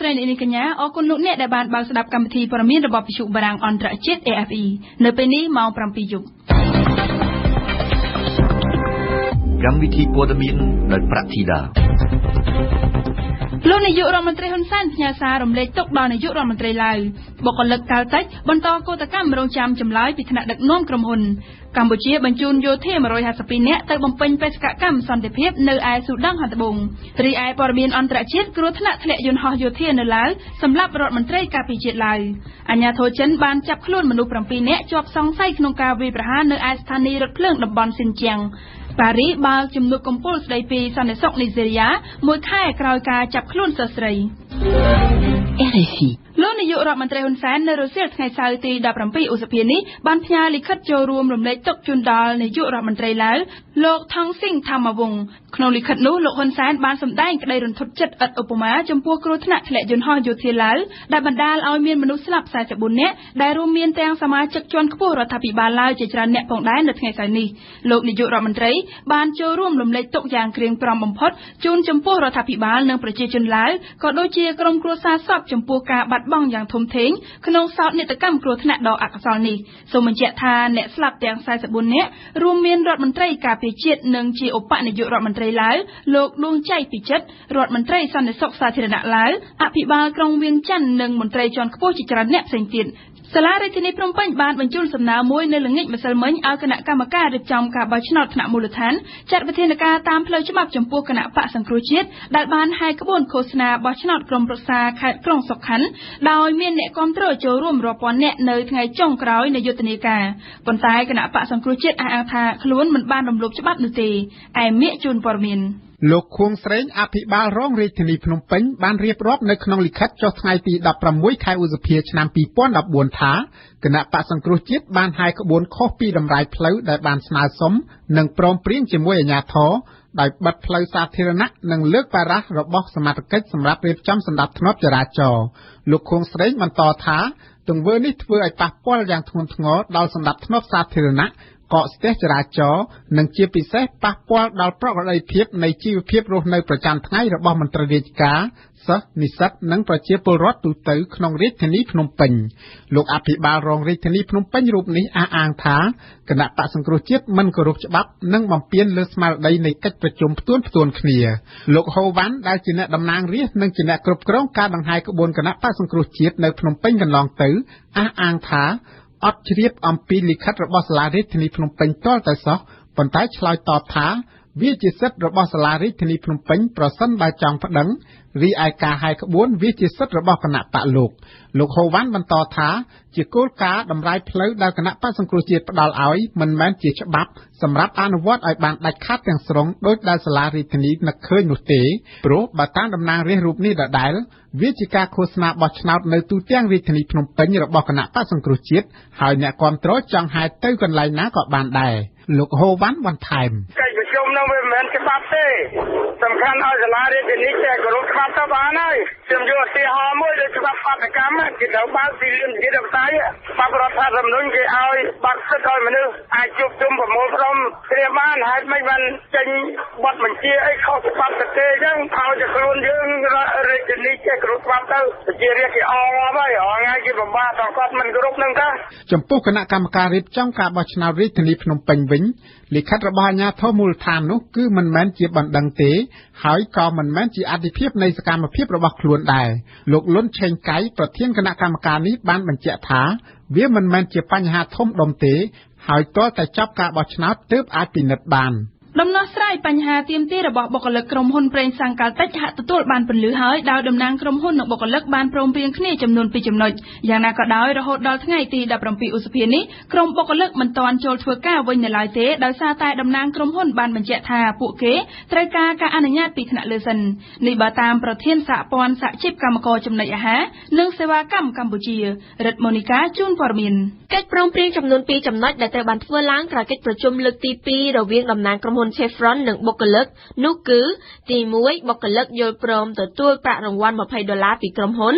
ស្រីអ្នកនាងកញ្ញាអរគុណលោកអ្នកដែលបានបើកស្ដាប់កម្មវិធីព័ត៌មានរបស់វិទ្យុបារាំងអន្តរជាតិ AFE នៅពេលនេះម៉ោង 7 យប់កម្មវិធីព័ត៌មានដោយប្រាក់ធីតាលោកនាយករដ្ឋមន្ត្រីហ៊ុនសែនផ្ញើសាររំលែកទុក្ខដល់នាយករដ្ឋមន្ត្រីឡាវបុគ្គលិកកាល់តិចបន្តកោតកម្មរងចាំចម្លើយពីថ្នាក់ដឹកនាំក្រុមហ៊ុនកម្ពុជាបញ្ជូនយោធា152នាក់ទៅបំពេញបេសកកម្មសន្តិភាពនៅឯស៊ូដង់ខាងត្បូងរីឯព័ត៌មានអន្តរជាតិគ្រោះថ្នាក់ធ្លាក់យន្តហោះយោធានៅឡាវសម្រាប់រដ្ឋមន្ត្រីការពារជាតិឡាវអាជ្ញាធរចិនបានចាប់ខ្លួនមនុស្ស7នាក់ជាប់សង្ស័យក្នុងការវាយប្រហារនៅឯស្ថានីយ៍រថភ្លើងតំបន់ស៊ីនជៀងប៉ារីបើកជំនួបកំពូលស្ដីពីសន្តិសុខនីហ្សេរីយ៉ាមួយខែក្រោយការចាប់ខ្លួនសិស្សស្រី RFI លោកនាយករដ្ឋមន្ត្រីហ៊ុនសែននៅរសៀលថ្ងៃសៅរ៍ទី17ឧសភានេះបានផ្ញើលិខិតចូលរួមរំលែកទុក្ខជូនដល់នាយករដ្ឋមន្ត្រីឡាវលោកថងស៊ីងថាម៉ាវុងក្នុងលិខិតនោះលោកហ៊ុនសែនបានសម្ដែងក្តីរន្ធត់ចិត្តឥតឧបមាចំពោះគ្រោះថ្នាក់ធ្លាក់យន្តហោះយោធាឡាវដែលបណ្ដាលឲ្យមានមនុស្សស្លាប់44នាក់ដែលរួមមានទាំងសមាជិកជាន់ខ្ពស់រដ្ឋាភិបាលឡាវជាច្រើនអ្នកផងដែរនៅថ្ងៃសៅរ៍នេះលោកនាយករដ្ឋមន្ត្រីបានចូលរួមរំលែកទុក្ខយ៉ាងក្រៀមក្រំបំផុតជូនចំពោះរដ្ឋាភិបាលនិងប្រជាជនឡាវក៏ដូចជាក្រុមគ្រួសារសពចំពោះការបាត់បង់យ៉ាងធំធេងក្នុងសោកនាដកម្មគ្រោះថ្នាក់ដ៏អកុសលនេះសូមបញ្ជាក់ថាអ្នកស្លាប់ទាំង44នាក់រួមមានរដ្ឋមន្ត្រីការពារជាតិនិងជាឧបនាយករដ្ឋមន្ត្រីឡាវលោកដួងច័យពិចិត្ររដ្ឋមន្ត្រីសន្តិសុខសាធារណៈឡាវអភិបាលក្រុងវៀងច័ន្ទនិងមន្ត្រីជាន់ខ្ពស់ជាច្រើនអ្នកផ្សេងទៀតសាលារដ្ឋាភិបាលភ្នំពេញបានបញ្ជូនសំណើមួយនៅល្ងាចម្សិលមិញឲ្យគណៈកម្មការរៀបចំការបោះឆ្នោតថ្នាក់មូលដ្ឋានចាត់វិធានការតាមផ្លូវច្បាប់ចំពោះគណៈបកសង្គ្រោះជាតិដែលបានហែកក្បួនឃោសនាបោះឆ្នោតក្រុមប្រឹក្សាខេត្តក្រុងសុខខណ្ឌដោយមានអ្នកគាំទ្រចូលរួមរាប់ពាន់នាក់នៅថ្ងៃចុងក្រោយនៃយុទ្ធនាការប៉ុន្តែគណៈបកសង្គ្រោះជាតិអះអាងថាខ្លួនមិនបានរំលោភច្បាប់នោះទេឯមៀកជូនព័ត៌មានលោកខួងស្រេងអភិបាលរងរាជធានីភ្នំពេញបានរៀបរាប់នៅក្នុងលិខិតចុះថ្ងៃទី16ខែឧសភាឆ្នាំ2014ថាគណៈបកសង្គ្រោះជាតិបានហែកក្បួនខុសពីតម្រាយផ្លូវដែលបានស្នើសុំនិងព្រមព្រៀងជាមួយអាជ្ញាធរដោយបិទផ្លូវសាធារណៈនិងលើកបារះរបស់សមត្ថកិច្ចសម្រាប់រៀបចំសណ្ដាប់ធ្នាប់ចរាចរណ៍លោកខួងស្រេងបន្តថាទង្វើនេះធ្វើឲ្យប៉ះពាល់យ៉ាងធ្ងន់ធ្ងរដល់សណ្ដាប់ធ្នាប់សាធារណៈកកស្ទះចរាចរណ៍និងជាពិសេសប៉ះពាល់ដល់ប្រក្រតីភាពនៃជីវភាពរស់នៅប្រចាំថ្ងៃរបស់មន្ត្រីរាជការសិស្សនិស្សិតនិងប្រជាពលរដ្ឋទូទៅក្នុងរាជធានីភ្នំពេញលោកអភិបាលរងរាជធានីភ្នំពេញរូបនេះអះអាងថាគណៈបកសង្គ្រោះជាតិមិនគោរពច្បាប់និងបំពានលើស្មារតីនៃកិច្ចប្រជុំផ្ទួនគ្នាលោកហូវ៉ាន់ដែលជាអ្នកតំណាងរាស្ត្រនិងជាអ្នកគ្រប់គ្រងការដង្ហែក្បួនគណៈបកសង្គ្រោះជាតិនៅភ្នំពេញកន្លងទៅអះអាងថាអត់ជ្រាបអំពីលិខិតរបស់សាលារាជធានីភ្នំពេញទាល់តែសោះប៉ុន្តែឆ្លើយតបថាវាជាសិទ្ធិរបស់សាលារាជធានីភ្នំពេញប្រសិនបើចង់ប្តឹងរីឯការហែកក្បួនវាជាសិទ្ធិរបស់គណៈបកលោកហូវ៉ាន់បន្តថាជាគោលការណ៍តម្រាយផ្លូវដែលគណៈបកសង្គ្រោះជាតិផ្ដល់ឲ្យមិនមែនជាច្បាប់សម្រាប់អនុវត្តឲ្យបានដាច់ខាតទាំងស្រុងដោយដែលសាលារាជធានីនឹកឃើញនោះទេព្រោះបើតាមតំណាងរាស្ត្ររូបនេះដដែលវាជាការឃោសនាបោះឆ្នោតនៅទូទាំងរាជធានីភ្នំពេញរបស់គណៈបកសង្គ្រោះជាតិហើយអ្នកគាំទ្រចង់ហែកទៅកន្លែងណាក៏បានដែរលោកហូវ៉ាន់បន្ថែមកិច្ចប្រជុំនោះវាមិនមែនច្បាប់ទេសំខាន់ឲ្យសាលារាជធានីចេះគោរពច្បាប់ទៅបានហើយខ្ញុំយកឧទាហរណ៍មួយដូចច្បាប់បាតកម្មគេត្រូវបើកទីលានជាតិបតៃច្បាប់រដ្ឋធម្មនុញ្ញគេឲ្យបាត់សិទ្ធិឲ្យមនុស្សអាចជួបជុំប្រមូលផ្ដុំគ្នាបានហើយមិនបានចេញបទបញ្ជាអីខុសច្បាប់ទៅទេអញ្ចឹងឲ្យតែខ្លួនយើងរាជធានីចេះគោរពច្បាប់ទៅជារាជគេអងហើយថ្ងៃគេបំផាតគាត់មិនគោរពនឹងតាចំពោះគណៈកម្មការរៀបចំការបោះឆ្នោតរាជធានីភ្នំពេញវិញលិខិតរបស់អាជ្ញាធរមូលដ្ឋាននោះគឺមិនមែនជាបណ្ដឹងទេហើយក៏មិនមែនជាអធិភាពនៃសកម្មភាពរបស់ខ្លួនដែរលោកលុនឆេងកៃប្រធានគណៈកម្មការនេះបានបញ្ជាក់ថាវាមិនមែនជាបញ្ហាធំដុំទេហើយទាល់តែចប់ការបោះឆ្នោតទើបអាចពិនិត្យបានដំណោះស្រាយបញ្ហាទាមទាររបស់បុគ្គលិកក្រុមហ៊ុនប្រេងសាំងកាល់តិចហាក់ទទួលបានពន្លឺហើយដោយតំណាងក្រុមហ៊ុននិងបុគ្គលិកបានព្រមព្រៀងគ្នាចំនួន2ចំណុចយ៉ាងណាក៏ដោយរហូតដល់ថ្ងៃទី17ឧសភានេះក្រុមបុគ្គលិកមិនទាន់ចូលធ្វើការវិញនៅឡើយទេដោយសារតែតំណាងក្រុមហ៊ុនបានបញ្ជាក់ថាពួកគេត្រូវការការអនុញ្ញាតពីថ្នាក់លើសិននេះបើតាមប្រធានសហព័ន្ធសហជីពកម្មករចំណីអាហារនិងសេវាកម្មកម្ពុជារិទ្ធម៉ូនីកាជូនព័ត៌មានកិច្ចព្រមព្រៀងចំនួន2ចំណុចដែលត្រូវបានធ្វើឡើងក្រោយកិច្ចប្រជុំលើកទី2រវាងតំណាងក្រុមហ៊ុន Chevron និងបុគ្គលិកនោះគឺទី1បុគ្គលិកយល់ព្រមទទួលប្រាក់រង្វាន់$20ពីក្រុមហ៊ុន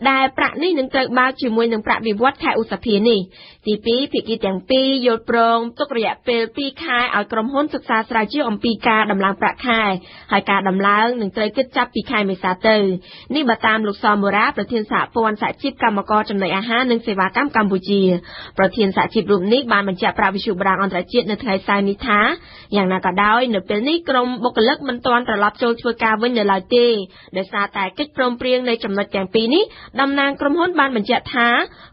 ដែលប្រាក់នេះនឹងត្រូវបើកជាមួយនឹងប្រាក់បៀវត្សខែឧសភានេះទី2ភាគីទាំងពីរយល់ព្រមទុករយៈពេល2ខែឲ្យក្រុមហ៊ុនសិក្សាស្រាវជ្រាវអំពីការដំឡើងប្រាក់ខែហើយការដំឡើងនឹងត្រូវគិតចាប់ពីខែមេសាទៅនេះបើតាមលោកសមូរ៉ាប្រធានសហព័ន្ធសហជីពកម្មករចំណីអាហារនិងសេវាកម្មកម្ពុជាប្រធានសហជីពរូបនេះបានបញ្ជាក់ប្រាប់វិទ្យុបារាំងអន្តរជាតិនៅថ្ងៃសៅរ៍នេះថាយ៉ាងណាក៏ដោយនៅពេលនេះក្រុមបុគ្គលិកមិនទាន់ត្រឡប់ចូលធ្វើការវិញនៅឡើយទេដោយសារតែកិច្ចព្រមព្រៀងនៃចំណុចទាំងពីរនេះតំណាងក្រុមហ៊ុនបានបញ្ជាក់ថា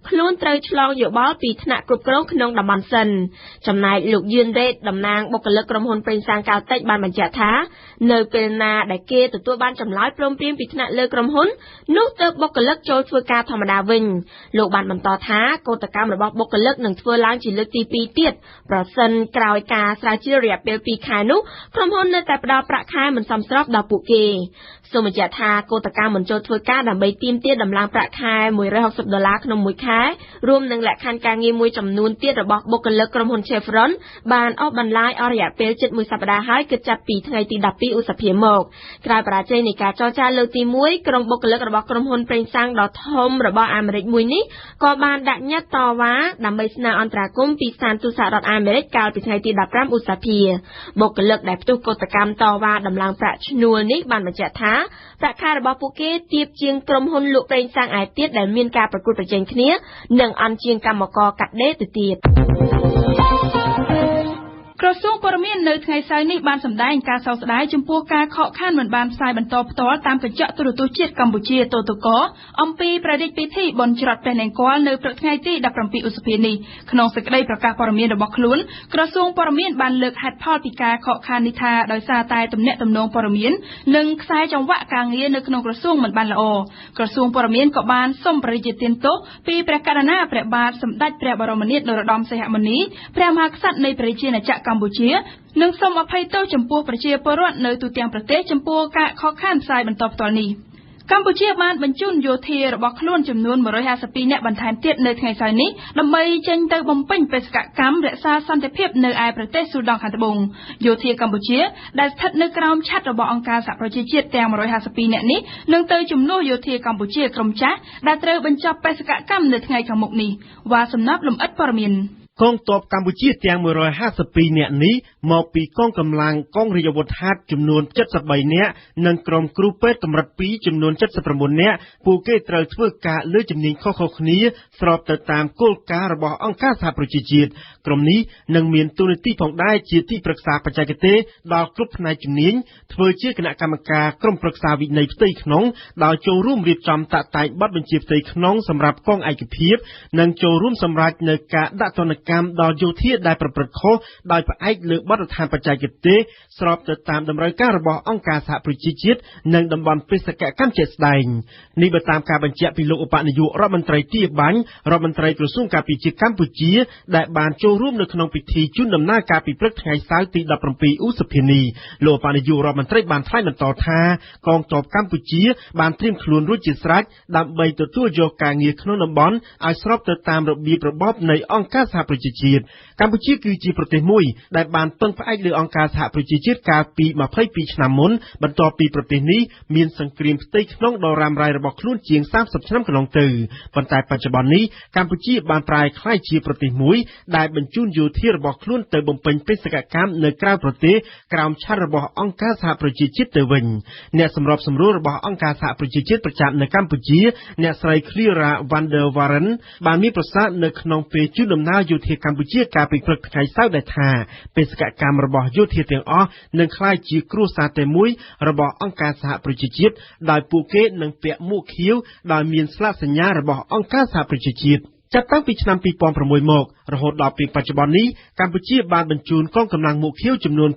ខ្លួនត្រូវឆ្លងយោបល់ពីថ្នាក់គ្រប់គ្រងក្នុងតំបន់សិនចំណែកលោកយឿនរ៉េតតំណាងបុគ្គលិកក្រុមហ៊ុនប្រេងសាំងកៅតិចបានបញ្ជាក់ថានៅពេលណាដែលគេទទួលបានចម្លើយព្រមព្រៀងពីថ្នាក់លើក្រុមហ៊ុននោះទើបបុគ្គលិកចូលធ្វើការធម្មតាវិញលោកបានបន្តថាកោតកម្មរបស់បុគ្គលិកនឹងធ្វើឡើងជាលើកទី2ទៀតប្រសិនក្រោយការស្រាវជ្រាវរយៈពេល2ខែនោះក្រុមហ៊ុននៅតែផ្ដល់ប្រាក់ខែមិនសមស្របដល់ពួកគេសូមបញ្ជាក់ថាកោតកម្មមិនចូលធ្វើការដើម្បីទាមទារដំឡើងប្រាក់ខែ$160ក្នុងមួយខែរួមនឹងលក្ខខណ្ឌការងារមួយចំនួនទៀតរបស់បុគ្គលិកក្រុមហ៊ុន Chevron បានអស់បន្លាយអស់រយៈពេលជិត1សប្តាហ៍ហើយគិតចាប់ពីថ្ងៃទី12ឧសភាមកក្រោយបរាជ័យនៃការចរចាលើកទី1ក្រុមបុគ្គលិករបស់ក្រុមហ៊ុនប្រេងសាំងដ៏ធំរបស់អាមេរិកមួយនេះក៏បានដាក់ញត្តិតវ៉ាដើម្បីស្នើអន្តរាគមន៍ពីស្ថានទូតសហរដ្ឋអាមេរិកកាលពីថ្ងៃទី15ឧសភាបុគ្គលិកដែលផ្ទុះកោតកម្មតវ៉ាដំឡើងប្រាក់ឈ្នួលនេះបានបញ្ជាក់ថាប្រាក់ខែរបស់ពួកគេទាបជាងក្រុមហ៊ុនលក់ប្រេងសាំងឯទៀតដែលមានការប្រកួតប្រជែងគ្នានិងអន់ជាងកម្មករកាត់ដេរទៅទៀតក្រសួងព័ត៌មាននៅថ្ងៃសៅរ៍នេះបានសម្ដែងការសោកស្ដាយចំពោះការខកខានមិនបានផ្សាយបន្តផ្ទាល់តាមកញ្ចក់ទូរទស្សន៍ជាតិកម្ពុជាទតកអំពីព្រះរាជពិធីបុណ្យច្រត់ព្រះនង្គ័លនៅព្រឹកថ្ងៃទី17ឧសភានេះក្នុងសេចក្តីប្រកាសព័ត៌មានរបស់ខ្លួនក្រសួងព័ត៌មានបានលើកហេតុផលពីការខកខាននេះថាដោយសារតែទំនាក់ទំនងព័ត៌មាននិងខ្សែចង្វាក់ការងារនៅក្នុងក្រសួងមិនបានល្អក្រសួងព័ត៌មានក៏បានសុំព្រះរាជទានទោសពីព្រះករុណាព្រះបាទសម្ដេចព្រះបរមនាថនរោត្តមសីហមុនីព្រះមហាក្សត្រនៃប្រជាជាតិកម្ពុជានិងសូមអភ័យទោសចំពោះប្រជាពលរដ្ឋនៅទូទាំងប្រទេសចំពោះការខកខានផ្សាយបន្តផ្ទាល់នេះកម្ពុជាបានបញ្ជូនយោធារបស់ខ្លួនចំនួន152នាក់បន្ថែមទៀតនៅថ្ងៃសៅរ៍នេះដើម្បីចេញទៅបំពេញបេសកកម្មរក្សាសន្តិភាពនៅឯប្រទេសស៊ូដង់ខាងត្បូងយោធាកម្ពុជាដែលស្ថិតនៅក្រោមឆ័ត្ររបស់អង្គការសហប្រជាជាតិទាំង152នាក់នេះនឹងទៅជំនួសយោធាកម្ពុជាក្រុមចាស់ដែលត្រូវបញ្ចប់បេសកកម្មនៅថ្ងៃខាងមុខនេះវ៉ាសំណាប់លំអិតព័ត៌មានកងទ័ពកម្ពុជាទាំង152នាក់នេះមកពីកងកម្លាំងកងរាជអាវុធហត្ថចំនួន73នាក់និងក្រុមគ្រូពេទ្យកម្រិត2ចំនួន79នាក់ពួកគេត្រូវធ្វើការលើជំនាញខុសៗគ្នាស្របទៅតាមគោលការណ៍របស់អង្គការសហប្រជាជាតិក្រុមនេះនឹងមានតួនាទីផងដែរជាទីប្រឹក្សាបច្ចេកទេសដល់គ្រប់ផ្នែកជំនាញធ្វើជាគណៈកម្មការក្រុមប្រឹក្សាវិន័យផ្ទៃក្នុងដោយចូលរួមរៀបចំតាក់តែងបទបញ្ជាផ្ទៃក្នុងសម្រាប់កងឯកភាពនិងចូលរួមសម្រេចនៅការដាក់ទណ្ឌកម្មដល់យោធាដែលប្រព្រឹត្តខុសដោយផ្អែកលើបទដ្ឋានបច្ចេកទេសស្របទៅតាមតម្រូវការរបស់អង្គការសហប្រជាជាតិនិងតំបន់បេសកកម្មជាក់ស្ដែងនេះបើតាមការបញ្ជាក់ពីលោកឧបនាយករដ្ឋមន្ត្រីទាបាញ់រដ្ឋមន្ត្រីក្រសួងការពារជាតិកម្ពុជាដែលបានចូលរួមនៅក្នុងពិធីជូនដំណើរការពីព្រឹកថ្ងៃសៅរ៍ទី17ឧសភានេះលោកឧបនាយករដ្ឋមន្ត្រីបានថ្លែងបន្តថាកងទ័ពកម្ពុជាបានត្រៀមខ្លួនរួចជាស្រេចដើម្បីទទួលយកការងារក្នុងតំបន់ឲ្យស្របទៅតាមរបៀបរបបនៃអង្គការសហប្រជាជាតិកម្ពុជាគឺជាប្រទេសមួយដែលបានពឹងផ្អែកលើអង្គការសហប្រជាជាតិកាលពី22ឆ្នាំមុនបន្ទាប់ពីប្រទេសនេះមានសង្គ្រាមផ្ទៃក្នុងដ៏រ៉ាំរ៉ៃរបស់ខ្លួនជាង30ឆ្នាំកន្លងទៅប៉ុន្តែបច្ចុប្បន្ននេះកម្ពុជាបានប្រែក្លាយជាប្រទេសមួយដែលបញ្ជូនយោធារបស់ខ្លួនទៅបំពេញបេសកកម្មនៅក្រៅប្រទេសក្រោមឆ័ត្ររបស់អង្គការសហប្រជាជាតិទៅវិញអ្នកសម្របសម្រួលរបស់អង្គការសហប្រជាជាតិប្រចាំនៅកម្ពុជាអ្នកស្រី Clara van der Waren បានមានប្រសាសន៍នៅក្នុងពេលជូនដំណើរយោធាកម្ពុជាកាលពីព្រឹកថ្ងៃសៅរ៍ដែលថាបេសកកម្មរបស់យោធាទាំងអស់នឹងក្លាយជាគ្រួសារតែមួយរបស់អង្គការសហប្រជាជាតិដោយពួកគេនឹងពាក់មួកខៀវដោយមានស្លាកសញ្ញារបស់អង្គការសហប្រជាជាតិចាប់តាំងពីឆ្នាំ2006មករហូតដល់ពេលបច្ចុប្បន្ននេះកម្ពុជាបានបញ្ជូនកងកម្លាំងមួកខៀវចំនួន